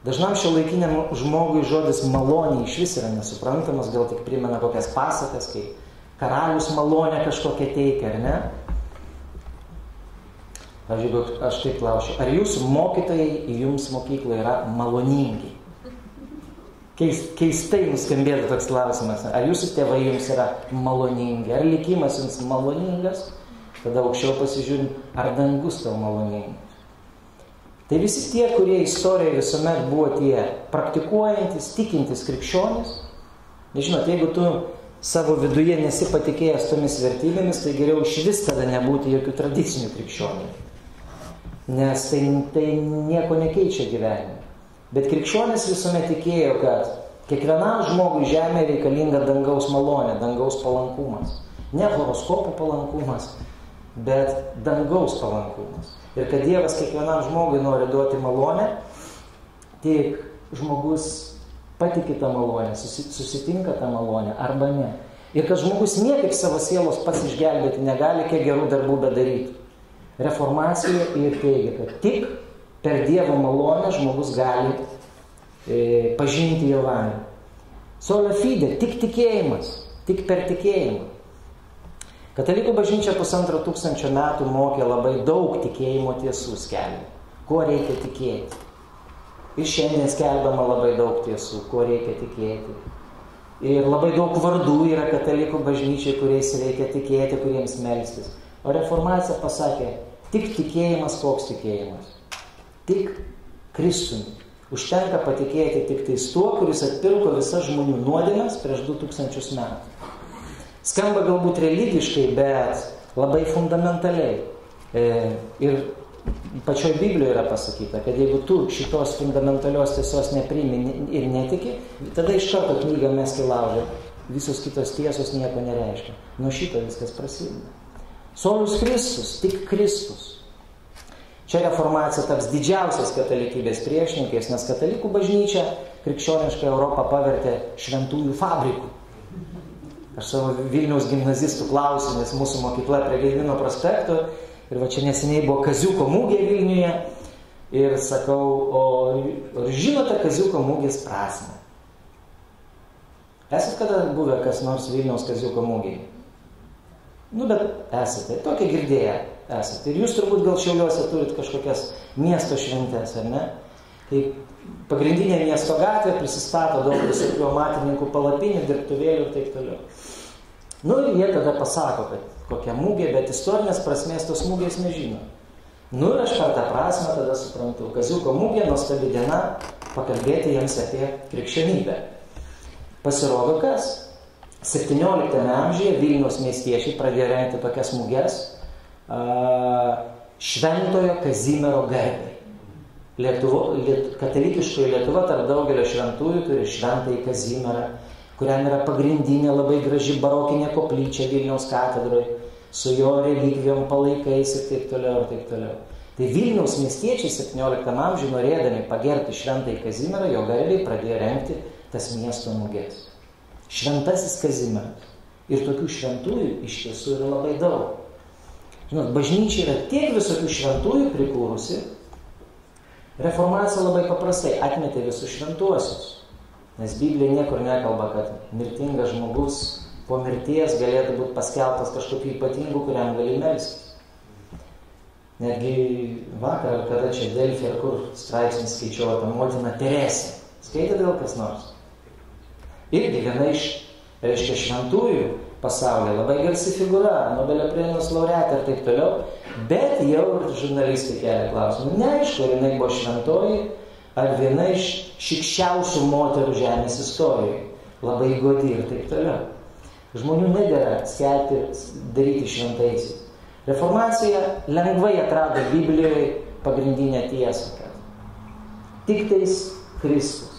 Dažnam šiuolaikiniam žmogui žodis malonė iš vis yra nesuprantamas, gal tik primena kokias pasakas, kai karalius malonę kažkokią teikia, ar ne? Aš taip klausiu, ar jūsų mokytojai jums mokykloje yra maloningi? Keistai nuskambėtų toks klausimas. Ar jūsų tėvai jums yra maloningi? Ar likimas jums maloningas? Tada aukščiau pasižiūrim, ar dangus tau maloningas? Tai visi tie, kurie istorijoje visuomet buvo tie praktikuojantis, tikintis krikščionis, nežinot, jeigu tu savo viduje nesi patikėjęs tomis vertybėmis, tai geriau iš vis tada nebūti jokių tradicinių krikščionių. Nes tai nieko nekeičia gyvenime. Bet krikščionis visuomet tikėjo, kad kiekvienam žmogui žemėje reikalinga dangaus malonė, dangaus palankumas. Ne horoskopų palankumas, bet dangaus palankumas. Ir kad Dievas kiekvienam žmogui nori duoti malonę, tik žmogus patiki tą malonę, susitinka tą malonę arba ne. Ir kad žmogus niekaip savo sielos pats išgelbėti negali, kiek gerų darbų bedaryti. Reformacija ir teigia, kad tik per Dievo malonę žmogus gali pažinti jo valią. Sola fide, tik tikėjimas, tik per tikėjimą. Katalikų bažnyčia 1500 metų mokė labai daug tikėjimo tiesų skelbė. Kuo reikia tikėti? Ir šiandien skelbiama labai daug tiesų, kuo reikia tikėti. Ir labai daug vardų yra katalikų bažnyčiai, kuriais reikia tikėti, kuriems melstis. O reformacija pasakė, tik tikėjimas, koks tikėjimas? Tik Kristumi. Užtenka patikėti tik tais tuo, kuris atpirko visas žmonių nuodėmes prieš 2000 metų. Skamba galbūt religiškai, bet labai fundamentaliai. Ir pačioj Biblijoje yra pasakyta, kad jeigu tu šitos fundamentalios tiesos nepriimi ir netiki, tada iš karto knygą mesk į laužą. Visos kitos tiesos nieko nereiškia. Nuo šito viskas prasideda. Solus Kristus, tik Kristus. Čia reformacija taps didžiausias katalikybės priešininkais, nes katalikų bažnyčia krikščionišką Europą pavertė šventųjų fabrikų. Aš savo Vilniaus gimnazistų klausiu, nes mūsų mokykla prie Gedimino prospekto ir va čia neseniai buvo Kaziuko mūgė Vilniuje ir sakau, ar žinote Kaziuko mūgės prasmę? Esat kada buvę kas nors Vilniaus Kaziuko mūgėje? Nu, bet esate, tokia girdėję esate. Ir jūs turbūt gal Šiauliuose turit kažkokias miesto šventes, ar ne? Tai pagrindinė miesto gatvė prisistato daug visokių amatininkų palapinių, dirbtuvėlių ir taip toliau. Nu ir jie tada pasako, kad kokia mūgė, bet istorinės prasmės tos mūgės nežino. Nu ir aš per tą prasmę tada suprantu. Kaziuko mūgė, nuostabi diena, pakalbėti jiems apie krikščionybę. Pasirodo kas? 17 amžiuje Vilniaus miestiečiai pradėjo rengti tokias mūges Šventojo Kazimiero garbei. Katalikiškoji Lietuva tarp daugelio šventųjų turi Šventąjį Kazimierą, kuriam yra pagrindinė labai graži barokinė koplyčia Vilniaus katedroje, su jo relikvijom, palaikais ir taip toliau ir taip toliau. Tai Vilniaus miestiečiai 17 amžiuje norėdami pagerbti Šventąjį Kazimierą, jo garbei pradėjo rengti tas miesto mūges. Šventasis Kazimieras. Ir tokių šventųjų iš tiesų yra labai daug. Žinot, bažnyčia yra tiek visokių šventųjų prikūrusi, reformacija labai paprastai atmetė visus šventuosius. Nes Biblija niekur nekalba, kad mirtingas žmogus po mirties galėtų būti paskelbtas kažkokiu ypatingu, kuriam gali melstis. Netgi vakar, kada čia Delfi ar kur straipsnis skaičiuoja apie motiną Teresę. Skaitė dėl kas nors? Irgi viena iš, reiškia, šventųjų pasaulyje, labai garsi figūra, Nobelio premijos laureatė ir taip toliau, bet jau žurnalistai kelia klausimą. Neaišku, ar jinai buvo šventoji, ar viena iš šikščiausių moterų žemės istorijoje, labai godi ir taip toliau. Žmonių nedera skelbti, daryti šventaisiais. Reformacija lengvai atrado Biblijoje pagrindinę tiesą, kad tik tais Kristus.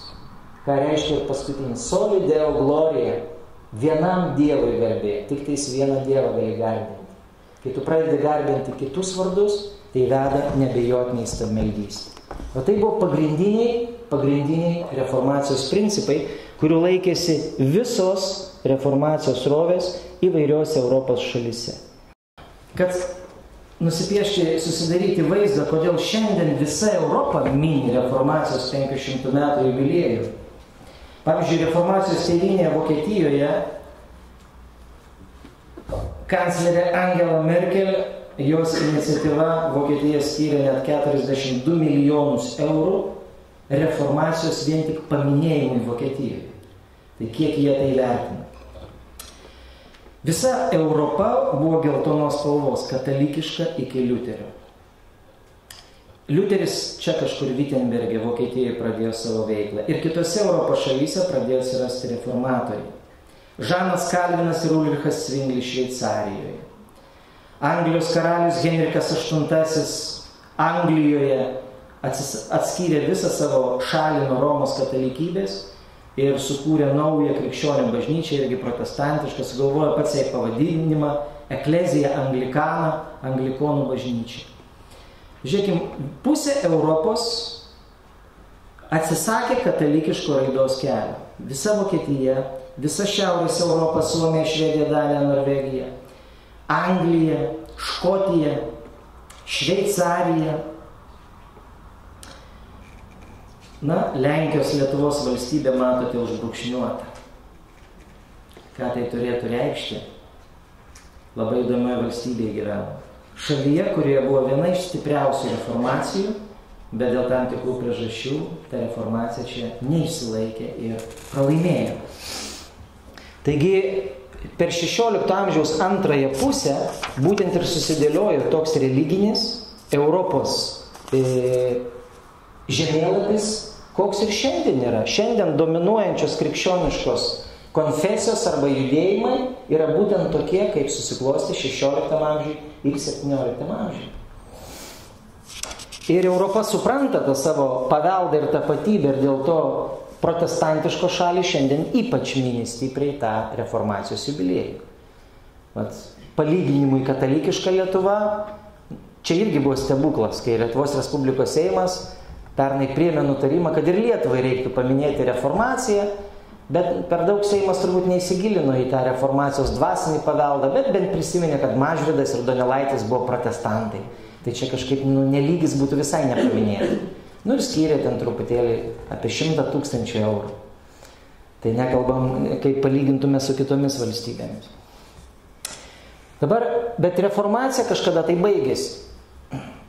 Ką reiškia ir paskutinis. Soli Deo glorija. Vienam Dievui garbė. Tik tais vieną Dievą gali garbinti. Kai tu pradedi garbinti kitus vardus, tai veda nebejotinai stabmeldystę. O tai buvo pagrindiniai reformacijos principai, kurių laikėsi visos reformacijos rovės įvairiose Europos šalyse. Kad nusipiešti, susidaryti vaizdą, kodėl šiandien visa Europa mini reformacijos 500 metų jubiliejų. Pavyzdžiui, reformacijos tėvynėje Vokietijoje kanclerė Angela Merkel, jos iniciatyva Vokietija skyrė net 42 milijonus eurų reformacijos vien tik paminėjimui Vokietijoje. Tai kiek jie tai vertina? Visa Europa buvo geltonos spalvos, katalikiška iki Liuterio. Liuteris čia kažkur Wittenberge, Vokietijoje pradėjo savo veiklą. Ir kitose Europos šalyse pradėjo atsirasti reformatoriai. Žanas Kalvinas ir Ulrichas Zwingli Šveicarijoje. Anglijos karalius Henrikas VIII Anglijoje atskyrė visą savo šalį nuo Romos katalikybės ir sukūrė naują krikščionių bažnyčią, irgi protestantišką, sugalvojo pats jai pavadinimą Eklezija Anglikana, Anglikonų bažnyčia. Žiūrėkim, pusė Europos atsisakė katalikiško raidos kelio. Visa Vokietija, visa Šiaurės Europa, Suomija, Švedija, Danija, Norvegija, Anglija, Škotija, Šveicarija, Lenkijos, Lietuvos valstybė, matote, užbrukšniuota. Ką tai turėtų reikšti? Labai įdomioje valstybėje gyveno. Šalyje, kurioje buvo viena iš stipriausių reformacijų, bet dėl tam tikrų priežasčių ta reformacija čia neišsilaikė ir pralaimėjo. Taigi, per 16 amžiaus antrąją pusę būtent ir susidėliojo toks religinis Europos žemėlapis, koks ir šiandien yra. Šiandien dominuojančios krikščioniškos konfesijos arba judėjimai yra būtent tokie, kaip susiklosti 16 amžiui ir 17 amžiui. Ir Europa supranta tą savo paveldą ir tapatybę ir dėl to protestantiškos šalys šiandien ypač mini stipriai tą reformacijos jubiliejų. Palyginimui katalikiška Lietuva, čia irgi buvo stebuklas, kai Lietuvos Respublikos Seimas pernai priėmė nutarimą, kad ir Lietuvai reiktų paminėti reformaciją, Bet per daug Seimas turbūt neįsigilino į tą reformacijos dvasinį paveldą, bet bent prisiminė, kad Mažvydas ir Donelaitis buvo protestantai. Tai čia kažkaip nelygis būtų visai nepaminėti. Ir skyrė ten truputėlį apie 100 000 eurų. Tai nekalbam, kaip palygintume su kitomis valstybėmis. Dabar, bet reformacija kažkada tai baigėsi.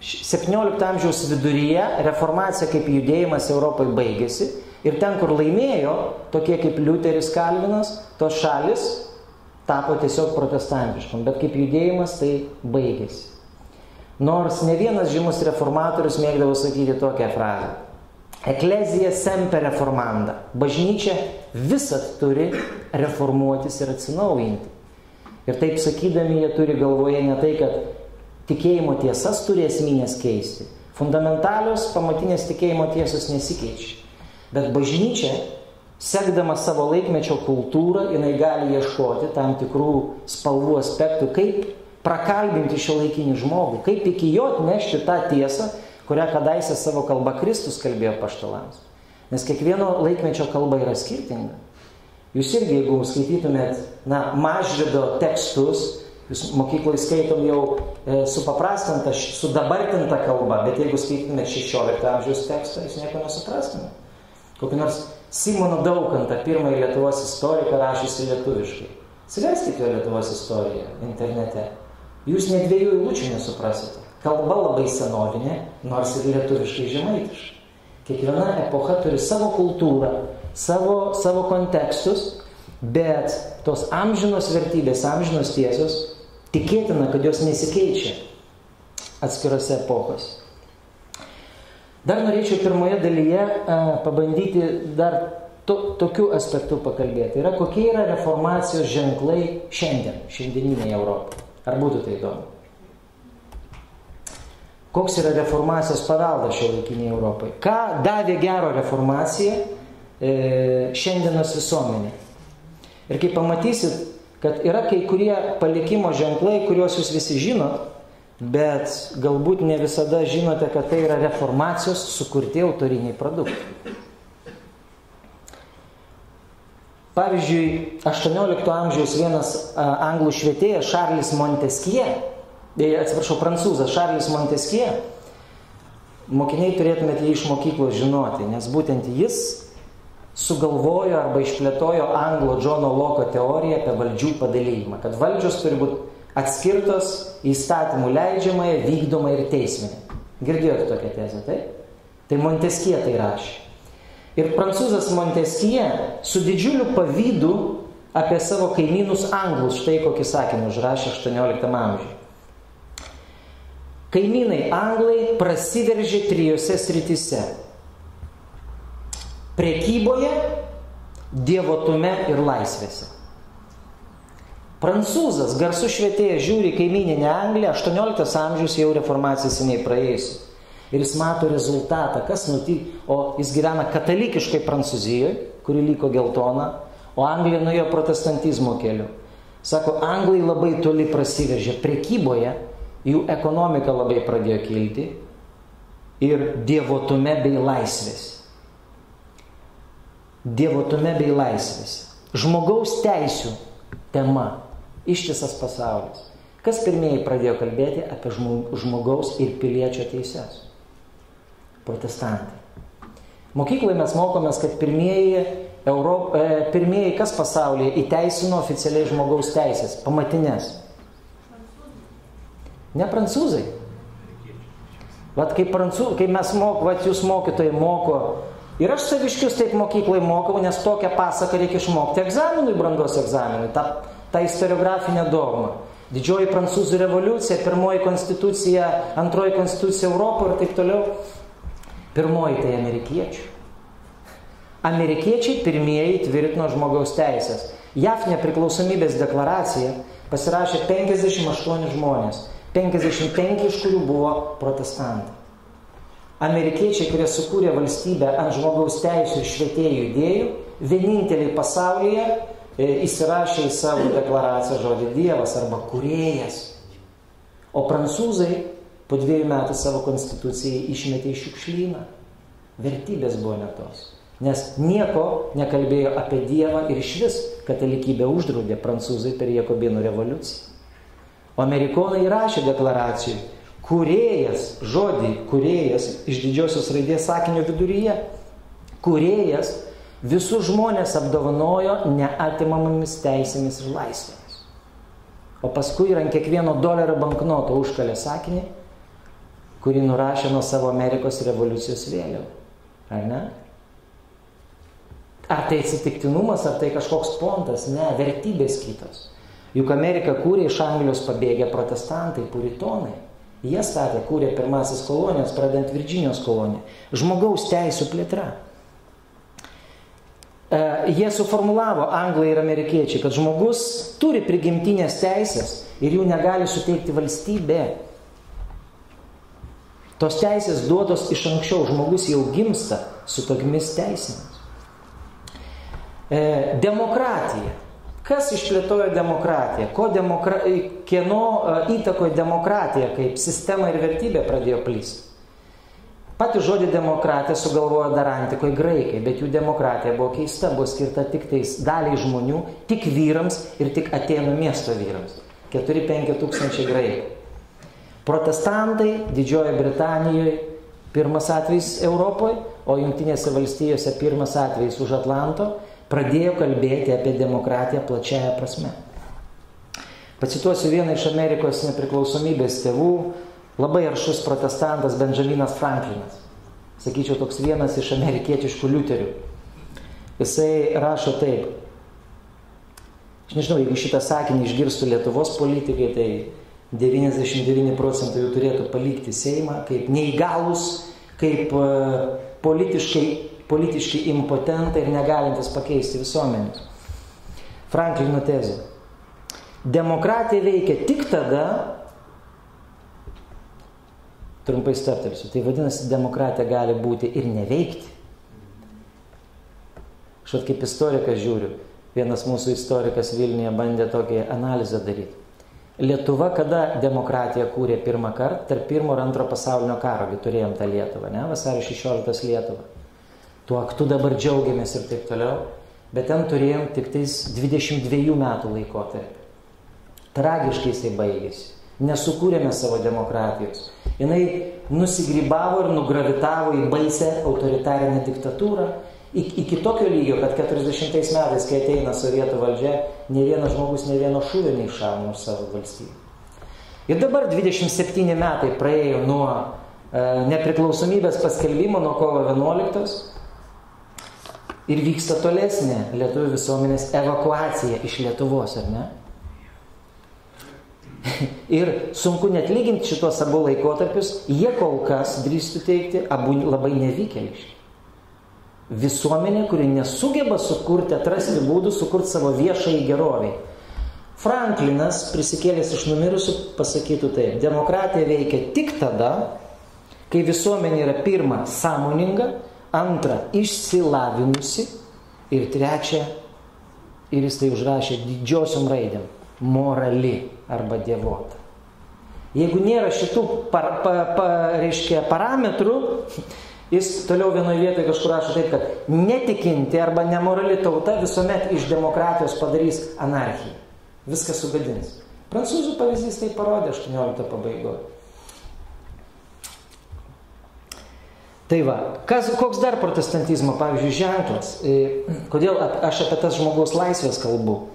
17 amžiaus viduryje reformacija kaip judėjimas Europai baigėsi ir ten, kur laimėjo, tokie kaip Liuteris, Kalvinas, tos šalis tapo tiesiog protestantiškom, bet kaip judėjimas tai baigėsi. Nors ne vienas žymus reformatorius mėgdavo sakyti tokią frazę. Eklezija semper reformanda. Bažnyčia visad turi reformuotis ir atsinaujinti. Ir taip sakydami, jie turi galvoje ne tai, kad tikėjimo tiesas turi esminės keisti. Fundamentalios pamatinės tikėjimo tiesos nesikeičia. Bet bažnyčia, sekdama savo laikmečio kultūrą, jinai gali ieškoti tam tikrų spalvų aspektų, kaip prakalbinti šiuolaikinį žmogų, kaip iki jo atnešti tą tiesą, kurią kadaise savo kalba Kristus kalbėjo apaštalams. Nes kiekvieno laikmečio kalba yra skirtinga. Jūs irgi, jeigu skaitytumėt Mažvydo tekstus, jūs mokykloje skaitom jau supaprastintą, sudabartintą kalbą, bet jeigu skaitytumėt 16 amžiaus tekstą, jūs nieko nesuprastumėt. Kokį nors Simoną Daukantą, pirmąjį Lietuvos istoriką, rašysi lietuviškai. Sileiskite jo Lietuvos istoriją internete. Jūs net 2 eilučių nesuprasite. Kalba labai senovinė, nors ir lietuviškai žemaitiška. Kiekviena epocha turi savo kultūrą, savo kontekstus, bet tos amžinos vertybės, amžinos tiesos, tikėtina, kad jos nesikeičia atskirose epochose. Dar norėčiau pirmoje dalyje pabandyti dar tokių aspektų pakalbėti. Yra, kokie yra reformacijos ženklai šiandieninėje Europoje. Ar būtų tai įdomu? Koks yra reformacijos paveldas šiuolaikinėje Europoje? Ką davė gero reformacija šiandienos visuomenė? Ir kai pamatysit, kad yra kai kurie palikimo ženklai, kuriuos jūs visi žinot, bet galbūt ne visada žinote, kad tai yra reformacijos sukurti autoriniai produktai. Pavyzdžiui, 18 amžiaus vienas anglų švietėjas, prancūzas Šarlis Montesquieu, mokiniai turėtumėte jį iš mokyklos žinoti, nes būtent jis sugalvojo arba išplėtojo Anglo Džono Loko teoriją apie valdžių padalijimą, kad valdžios turi būti atskirtos įstatymų leidžiamąją, vykdomą ir teisminę. Girdėjote tokią tezę, taip? Tai Montesquieu tai rašė. Ir prancūzas Montesquieu su didžiuliu pavydu apie savo kaimynus anglus, štai kokį sakinį užrašė 18 amžiuje. Kaimynai anglai prasiveržė 3 srityse. Prekyboje, dievotume ir laisvėse. Prancūzas, garsus švietėjas, žiūri kaimyninę Angliją, 18 amžius jau reformacija seniai praėjusi. Ir jis mato rezultatą, kas nutiko, o jis gyvena katalikiškai Prancūzijoje, kuri liko geltona, o Anglija nuėjo protestantizmo keliu. Sako, anglai labai toli prasiveržė prekyboje, jų ekonomika labai pradėjo kilti ir dievotume bei laisvės. Dievotume bei laisvės. Žmogaus teisių tema, ištisas pasaulis. Kas pirmieji pradėjo kalbėti apie žmogaus ir piliečio teises? Protestantai. Mokykloje mes mokomės, kad pirmieji kas pasaulyje įteisino oficialiai žmogaus teisės, pamatinės. Ne prancūzai. Vat kai mes jūs mokytojai moko, ir aš saviškius taip mokykloje mokau, nes tokią pasaką reikia išmokti egzaminui, brandos egzaminui, tą istoriografinę dogmą. Didžioji prancūzų revoliucija, pirmoji konstitucija, antroji konstitucija Europoje ir taip toliau. Pirmoji tai amerikiečių. Amerikiečiai pirmieji tvirtino žmogaus teisės. JAV nepriklausomybės deklaraciją pasirašė 58 žmonės, 55 iš kurių buvo protestantai. Amerikiečiai, kurie sukūrė valstybę ant žmogaus teisų ir švietėjų idėjų, vieninteliai pasaulyje įsirašė į savo deklaraciją žodį Dievas arba kūrėjas. O prancūzai po 2 metų savo konstitucijai išmetė į šiukšlyną. Vertybės buvo ne tos. Nes nieko nekalbėjo apie Dievą ir išvis katalikybę uždraudė prancūzai per Jakobinų revoliuciją. O amerikonai rašė deklaracijų, kūrėjas, žodį kūrėjas iš didžiosios raidės sakinio viduryje, kūrėjas visus žmonės apdovanojo neatimamomis teisėmis ir laisvėmis. O paskui ir ant kiekvieno $1 banknoto užkalė sakinį, kurį nurašė nuo savo Amerikos revoliucijos vėliau. Ar ne? Ar tai atsitiktinumas, ar tai kažkoks pontas? Ne, vertybės kitos. Juk Ameriką kūrė iš Anglijos pabėgę protestantai, puritonai. Jie statė, kūrė pirmasis kolonijos, pradedant Virdžinijos koloniją. Žmogaus teisų plėtra. Jie suformulavo, anglai ir amerikiečiai, kad žmogus turi prigimtinės teisės ir jų negali suteikti valstybė. Tos teisės duotos iš anksčiau, žmogus jau gimsta su tokiamis teisėmis. Demokratija. Kas išplėtojo demokratiją? Kieno įtakoje demokratija kaip sistema ir vertybė pradėjo plisti? Patį žodį demokratija sugalvojo dar antikoje graikai, bet jų demokratija buvo keista, buvo skirta tik tais daliai žmonių, tik vyrams ir tik Atėnų miesto vyrams. 4-5 tūkstančiai graikų. Protestantai Didžiojoje Britanijoje pirmas atvejis Europoje, o Jungtinėse valstijose pirmas atvejis už Atlanto, pradėjo kalbėti apie demokratiją plačiaja prasme. Pacituosiu vieną iš Amerikos nepriklausomybės tėvų, labai aršus protestantas Benjaminas Franklinas. Sakyčiau, toks vienas iš amerikietiškų liuterių. Jisai rašo taip. Aš nežinau, jeigu šitą sakinį išgirstų Lietuvos politikai, tai 99% jų turėtų palikti Seimą kaip neįgalus, kaip politiškai impotentai ir negalintis pakeisti visuomenės. Franklino tezė. Demokratija veikia tik tada, trumpai stabtelsiu, tai vadinasi, demokratija gali būti ir neveikti. Aš kaip istorikas žiūriu, vienas mūsų istorikas Vilniuje bandė tokią analizę daryti. Lietuva kada demokratiją kūrė pirmą kartą? Tarp pirmo ir antro pasaulinio karo, turėjom tą Lietuvą, ne? Vasario 16 Lietuvą. Tuo aktu dabar džiaugiamės ir taip toliau, bet ten turėjom tik tais 22 metų laikotarpį. Tragiškai jisai baigėsi. Nesukūrėme savo demokratijos. Jinai nusigrybavo ir nugravitavo į baisę autoritarinę diktatūrą, iki tokio lygio, kad 40 metais, kai ateina sovietų valdžia, ne vienas žmogus, ne vieno šūvio neiššauna už savo valstybę. Ir dabar 27 metai praėjo nuo nepriklausomybės paskelbimo, nuo kovo 11 ir vyksta tolesnė lietuvių visuomenės evakuacija iš Lietuvos, ar ne? Ir sunku net lyginti šitos abu laikotarpius, jie kol kas, drįstu teikti, abu labai nevykėliški. Visuomenė, kuri nesugeba sukurti, atrasti būdų, sukurti savo viešąjį gerovį. Franklinas, prisikėlęs iš numirusių, pasakytų taip: demokratija veikia tik tada, kai visuomenė yra pirma sąmoninga, antra išsilavinusi ir trečia, ir jis tai užrašė didžiosiom raidėm, morali arba dievota. Jeigu nėra šitų parametrų, jis toliau vienoje vietoje kažkur rašo taip, kad netikinti arba nemorali tauta visuomet iš demokratijos padarys anarchiją. Viską sugadins. Prancūzų pavyzdys tai parodė 18 pabaigoje. Tai va, koks dar protestantizmo, pavyzdžiui, ženklas? Kodėl aš apie tas žmogaus laisvės kalbu?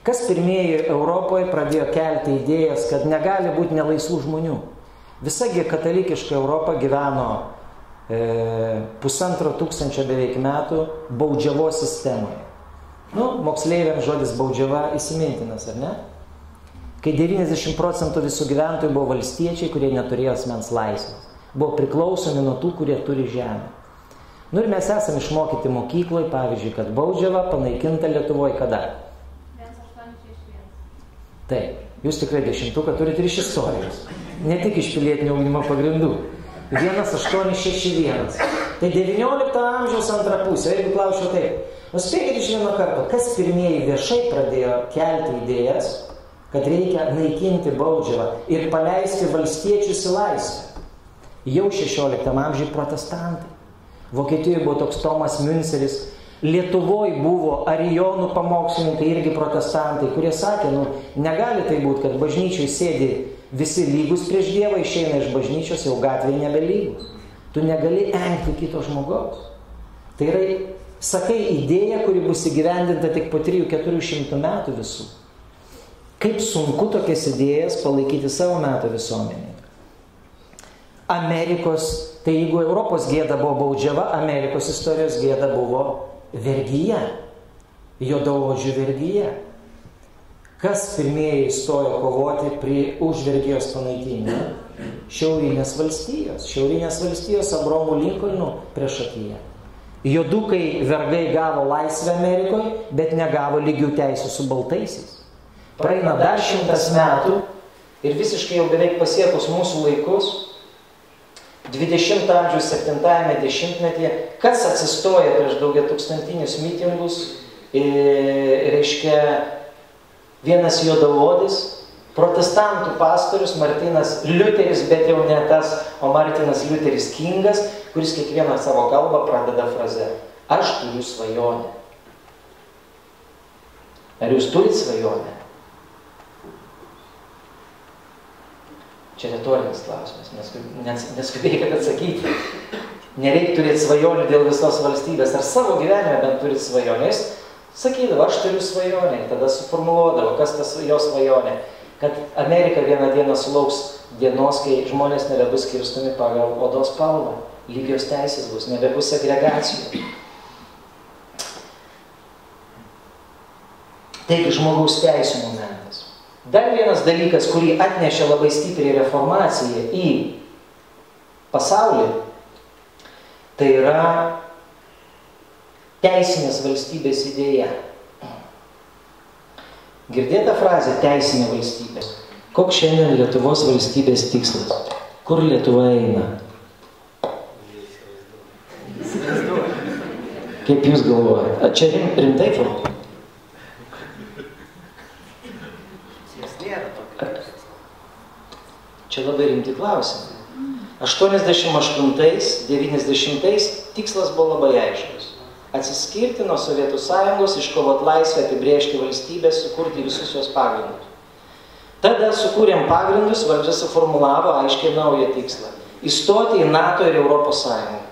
Kas pirmieji Europoje pradėjo kelti idėjas, kad negali būti nelaisvų žmonių? Visagi katalikiška Europa gyveno 1500 beveik metų baudžiavos sistemoje. Moksleiviams žodis baudžiava įsimintinas, ar ne? Kai 90% visų gyventojų buvo valstiečiai, kurie neturėjo asmens laisvės. Buvo priklausomi nuo tų, kurie turi žemę. Ir mes esame išmokyti mokykloje, pavyzdžiui, kad baudžiava panaikinta Lietuvoje kada? 1861. Taip, jūs tikrai 10-ką turite ir iš istorijos. Ne tik iš pilietinio ugdymo pagrindų. 1861. Tai 19 amžiaus antra pusė. Jeigu klausiu taip, spėkit iš vieno karto, kas pirmieji viešai pradėjo kelti idėjas, kad reikia naikinti baudžiavą ir paleisti valstiečius į laisvę? Jau 16 amžiai protestantai. Vokietijoje buvo toks Tomas Münceris, Lietuvoje buvo arijonų pamokslininkai, irgi protestantai, kurie sakė, negali tai būti, kad bažnyčiai sėdi visi lygus prieš Dievą, išeina iš bažnyčios, jau gatvėje nebelygus. Tu negali engti kito žmogaus. Tai yra, sakai, idėja, kuri bus įgyvendinta tik po 300-400 metų visų. Kaip sunku tokias idėjas palaikyti savo metų visuomenėje. Amerikos, tai jeigu Europos gėda buvo baudžiava, Amerikos istorijos gėda buvo vergyje, juodaodžių vergyje. Kas pirmieji stojo kovoti už vergijos panaikinimą? Šiaurinės valstijos Abraomu Lincolnu priešakyje. Juodukai vergai gavo laisvę Amerikoje, bet negavo lygių teisių su baltaisiais. Praeina dar 100 metų ir visiškai jau beveik pasiekus mūsų laikus, 20 amžiaus 7-ame dešimtmetyje, kas atsistoja prieš daugiatūkstantinius mitingus, reiškia vienas juodaodis, protestantų pastorius Martinas Liuteris, bet jau ne tas, o Martinas Liuteris Kingas, kuris kiekvieną savo kalbą pradeda fraze: aš turiu svajonę. Ar jūs turit svajonę? Čia retorinis klausimas, neskubėkit atsakyti. Nereikia turėti svajonių dėl visos valstybės. Ar savo gyvenime bent turit svajonę? Jis sakydavo, aš turiu svajonę. Tada suformuluodavo, kas tas jo svajonė. Kad Amerika vieną dieną sulauks dienos, kai žmonės nebebus skirstomi pagal odos spalvą. Lygios teisės bus, nebebus segregacijų. Taigi žmogaus teisių momentas. Dar vienas dalykas, kurį atnešė labai stipriai reformacija į pasaulį, tai yra teisinės valstybės idėja. Girdėta frazė teisinė valstybė. Koks šiandien Lietuvos valstybės tikslas? Kur Lietuva eina? Kaip jūs galvojate? Čia rimtai formuoja? Čia labai rimti klausimai. 88-90 tikslas buvo labai aiškus. Atsiskirti nuo Sovietų Sąjungos, iškovot laisvę, apibrėžti valstybės, sukurti visus jos pagrindus. Tada sukūrėm pagrindus, valdžia suformulavo aiškiai naują tikslą. Įstoti į NATO ir Europos Sąjungą.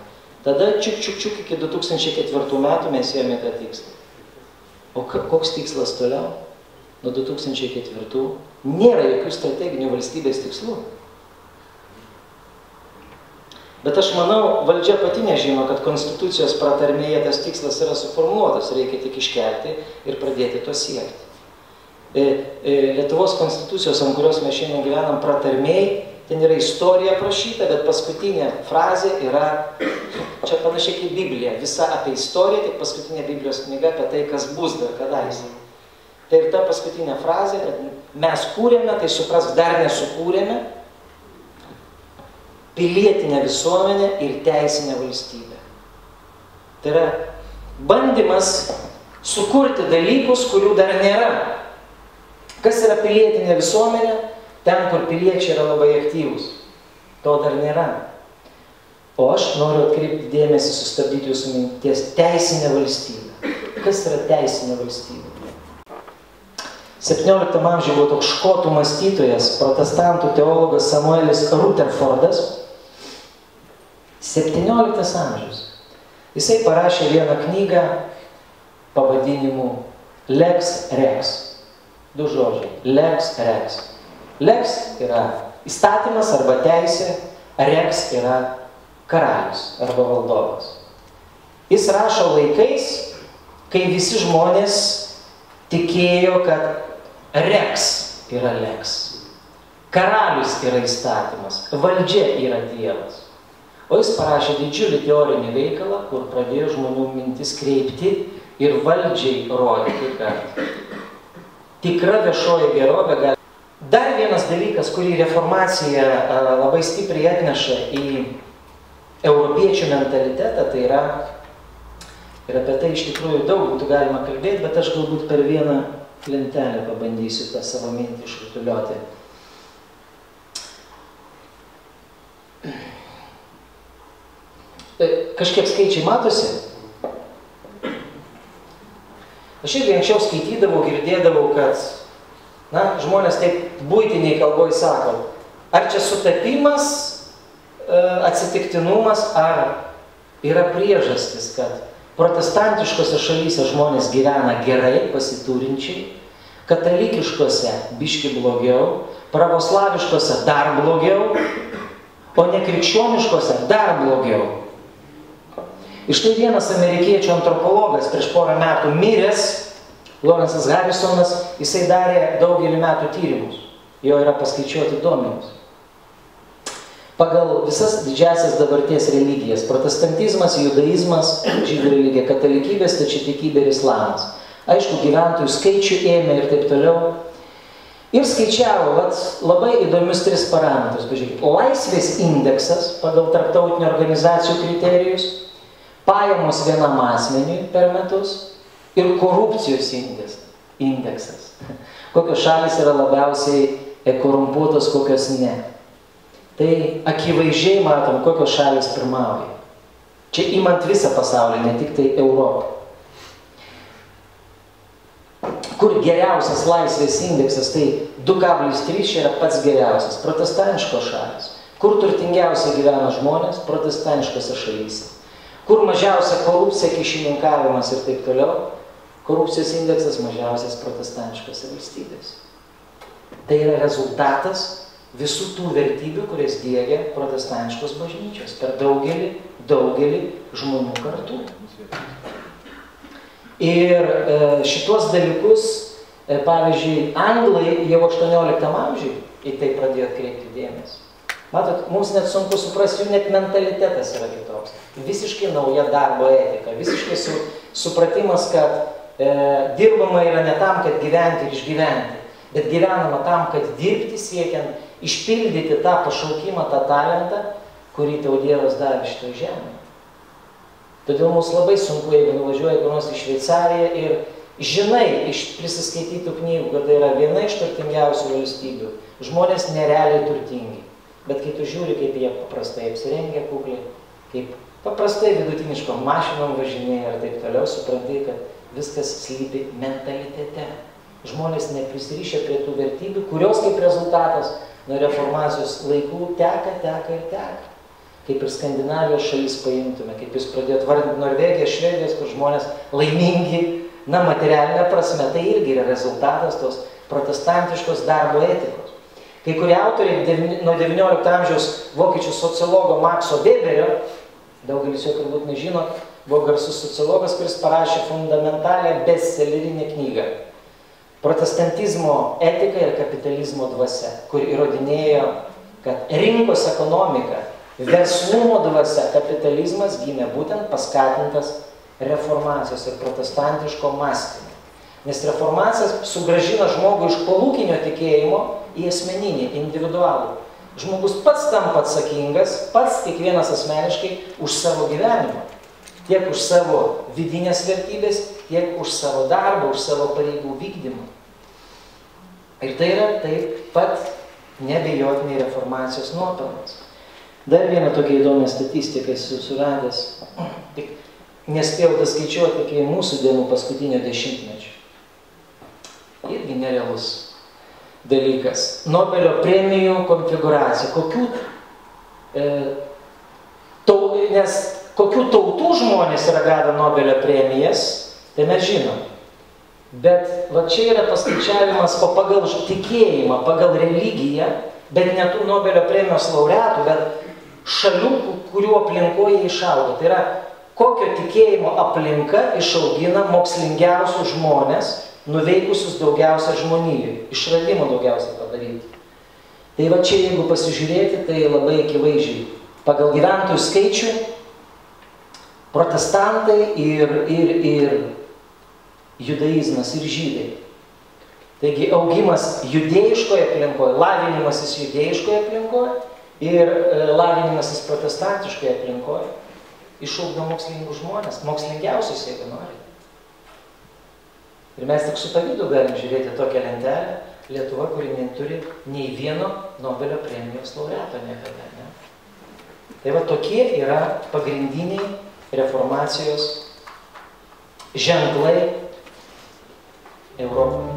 Tada čiuk iki 2004 metų mes ėjome tą tikslą. O koks tikslas toliau? Nuo 2004 nėra jokių strateginių valstybės tikslų. Bet aš manau, valdžia pati nežino, kad konstitucijos pratarmėje tas tikslas yra suformuotas, reikia tik iškelti ir pradėti to siekti. Lietuvos konstitucijos, ant kurios mes šiandien gyvenam, pratarmėj, ten yra istorija aprašyta, bet paskutinė frazė yra, čia panašiai kaip Biblija, visa apie istoriją, tik paskutinė Biblijos knyga apie tai, kas bus dar kadaise. Tai ir ta paskutinė frazė, kad mes kūrėme, tai suprask, dar nesukūrėme, pilietinę visuomenę ir teisinę valstybę. Tai yra bandymas sukurti dalykus, kurių dar nėra. Kas yra pilietinė visuomenė? Ten, kur piliečiai yra labai aktyvūs. To dar nėra. O aš noriu atkreipti dėmesį, sustabdyti jūsų minties teisinę valstybę. Kas yra teisinė valstybė? 17 amžiuje buvo toks škotų mąstytojas, protestantų teologas Samuelis Rutherfordas. 17 amžius. Jisai parašė vieną knygą pavadinimu Lex Rex. 2 žodžiai. Lex Rex. Lex yra įstatymas arba teisė, Rex yra karalius arba valdovas. Jis rašo laikais, kai visi žmonės tikėjo, kad Rex yra Lex. Karalius yra įstatymas, valdžia yra Dievas. O jis parašė didžiulį teorinį veikalą, kur pradėjo žmonių mintis kreipti ir valdžiai rodyti, kad tikra viešoji gerovė gali. Dar vienas dalykas, kurį reformacija labai stipriai atneša į europiečių mentalitetą, tai yra, ir apie tai iš tikrųjų daug būtų galima kalbėti, bet aš galbūt per vieną lentelę pabandysiu tą savo mintį išrutulioti. kažkiek skaičiai matosi? Aš irgi anksčiau skaitydavau, girdėdavau, kad žmonės taip buitiniai kalboj sako, ar čia sutapimas, atsitiktinumas, ar yra priežastis, kad protestantiškose šalyse žmonės gyvena gerai, pasiturinčiai, katalikiškose biški blogiau, pravoslaviškose dar blogiau, o nekrikščioniškose dar blogiau. Ir štai vienas amerikiečių antropologas prieš porą metų miręs, Lawrence'as Harrisonas, jisai darė daugelį metų tyrimus. Jo yra paskaičiuoti duomenys. Pagal visas didžiasias dabarties religijas, protestantizmas, judaizmas, žydų religija, katalikybė, stačiatikybė ir islamas. Aišku, gyventojų skaičių ėmė ir taip toliau. Ir skaičiavo labai įdomius 3 parametrus. Pažiūrėkit, laisvės indeksas pagal tarptautinių organizacijų kriterijus, pajamos vienam asmeniui per metus ir korupcijos indeksas. Kokios šalys yra labiausiai korumpuotos, kokios ne. Tai akivaizdžiai matom, kokios šalys pirmauja. Čia imant visą pasaulį, ne tik tai Europą. Kur geriausias laisvės indeksas, tai 2,3 čia yra pats geriausias, protestantiškos šalys. Kur turtingiausiai gyvena žmonės, protestantiškose šalyse. Kur mažiausia korupcija, kyšininkavimas ir taip toliau, korupcijos indeksas mažiausias protestantiškose valstybėse. Tai yra rezultatas visų tų vertybių, kurias diegia protestantiškos bažnyčios per daugelį žmonių kartų. Ir šitos dalykus, pavyzdžiui, anglai jau 18 amžiui į tai pradėjo atkreipti dėmesį. Matot, mums net sunku suprasti, jų net mentalitetas yra kitoks. Visiškai nauja darbo etika, visiškai supratimas, kad dirbama yra ne tam, kad gyventi ir išgyventi, bet gyvenama tam, kad dirbti siekiant išpildyti tą pašaukimą, tą talentą, kurį tau Dievas davė šitoje žemėje. Todėl mums labai sunku, jeigu nuvažiuoji kur nors į Šveicariją ir žinai iš prisiskaitytų knygų, kad tai yra viena iš turtingiausių valstybių. Žmonės nerealiai turtingi. Bet kai tu žiūri, kaip jie paprastai apsirengia kukliai, kaip paprastai vidutiniškom mašinom važinėja ir taip toliau, supranti, kad viskas slypi mentalitete. Žmonės neprisirišę prie tų vertybių, kurios kaip rezultatas nuo reformacijos laikų teka. Kaip ir Skandinavijos šalis paimtume, kaip jūs pradėjot vardinti Norvegiją, Švedijos, kur žmonės laimingi, materialinė prasme, tai irgi yra rezultatas tos protestantiškos darbo etikos. Kai kurie autoriai nuo 19 amžiaus vokiečių sociologo Makso Weberio, daugelis jo turbūt nežino, buvo garsus sociologas, kuris parašė fundamentalią bestsellerinę knygą Protestantizmo etika ir kapitalizmo dvasia, kur įrodinėjo, kad rinkos ekonomika, verslumo dvasia, kapitalizmas gimė būtent paskatintas reformacijos ir protestantiško mąstymo. Nes reformacija sugrąžina žmogų iš kolūkinio tikėjimo į asmeninį, individualų. Žmogus pats tampa atsakingas, pats kiekvienas asmeniškai už savo gyvenimą. Tiek už savo vidinės vertybės, tiek už savo darbą, už savo pareigų vykdymą. Ir tai yra taip pat neabejotinai reformacijos nuopelnas. Dar vieną tokią įdomią statistiką esu suradęs, tik nespėjau daskaičiuoti iki mūsų dienų paskutinio dešimtmečio. Irgi nerealus dalykas. Nobelio premijų konfiguracija. Kokių tautų žmonės yra gavę Nobelio premijas, tai mes žinom. Bet va čia yra paskaičiavimas pagal tikėjimą, pagal religiją, bet ne tų Nobelio premijos laureatų, bet šalių, kurių aplinkoje išaugo. Tai yra, kokio tikėjimo aplinka išaugina mokslingiausius žmonės, nuveikusius daugiausia žmonijai, išradimų daugiausiai padaryti. Tai va čia, jeigu pasižiūrėti, tai labai akivaizdžiai. Pagal gyventojų skaičių, protestantai ir judaizmas ir žydai. Taigi augimas judėjiškoje aplinkoje, lavinimasis judėjiškoje aplinkoje ir lavinimasis protestantiškoje aplinkoje išugdo mokslingus žmonės, mokslingiausius, jeigu nori. Ir mes tik su pavydu galim žiūrėti tokią lentelę, Lietuva, kuri neturi nei vieno Nobelio premijos laureato niekada. Ne? Tai va tokie yra pagrindiniai reformacijos ženklai Europoje.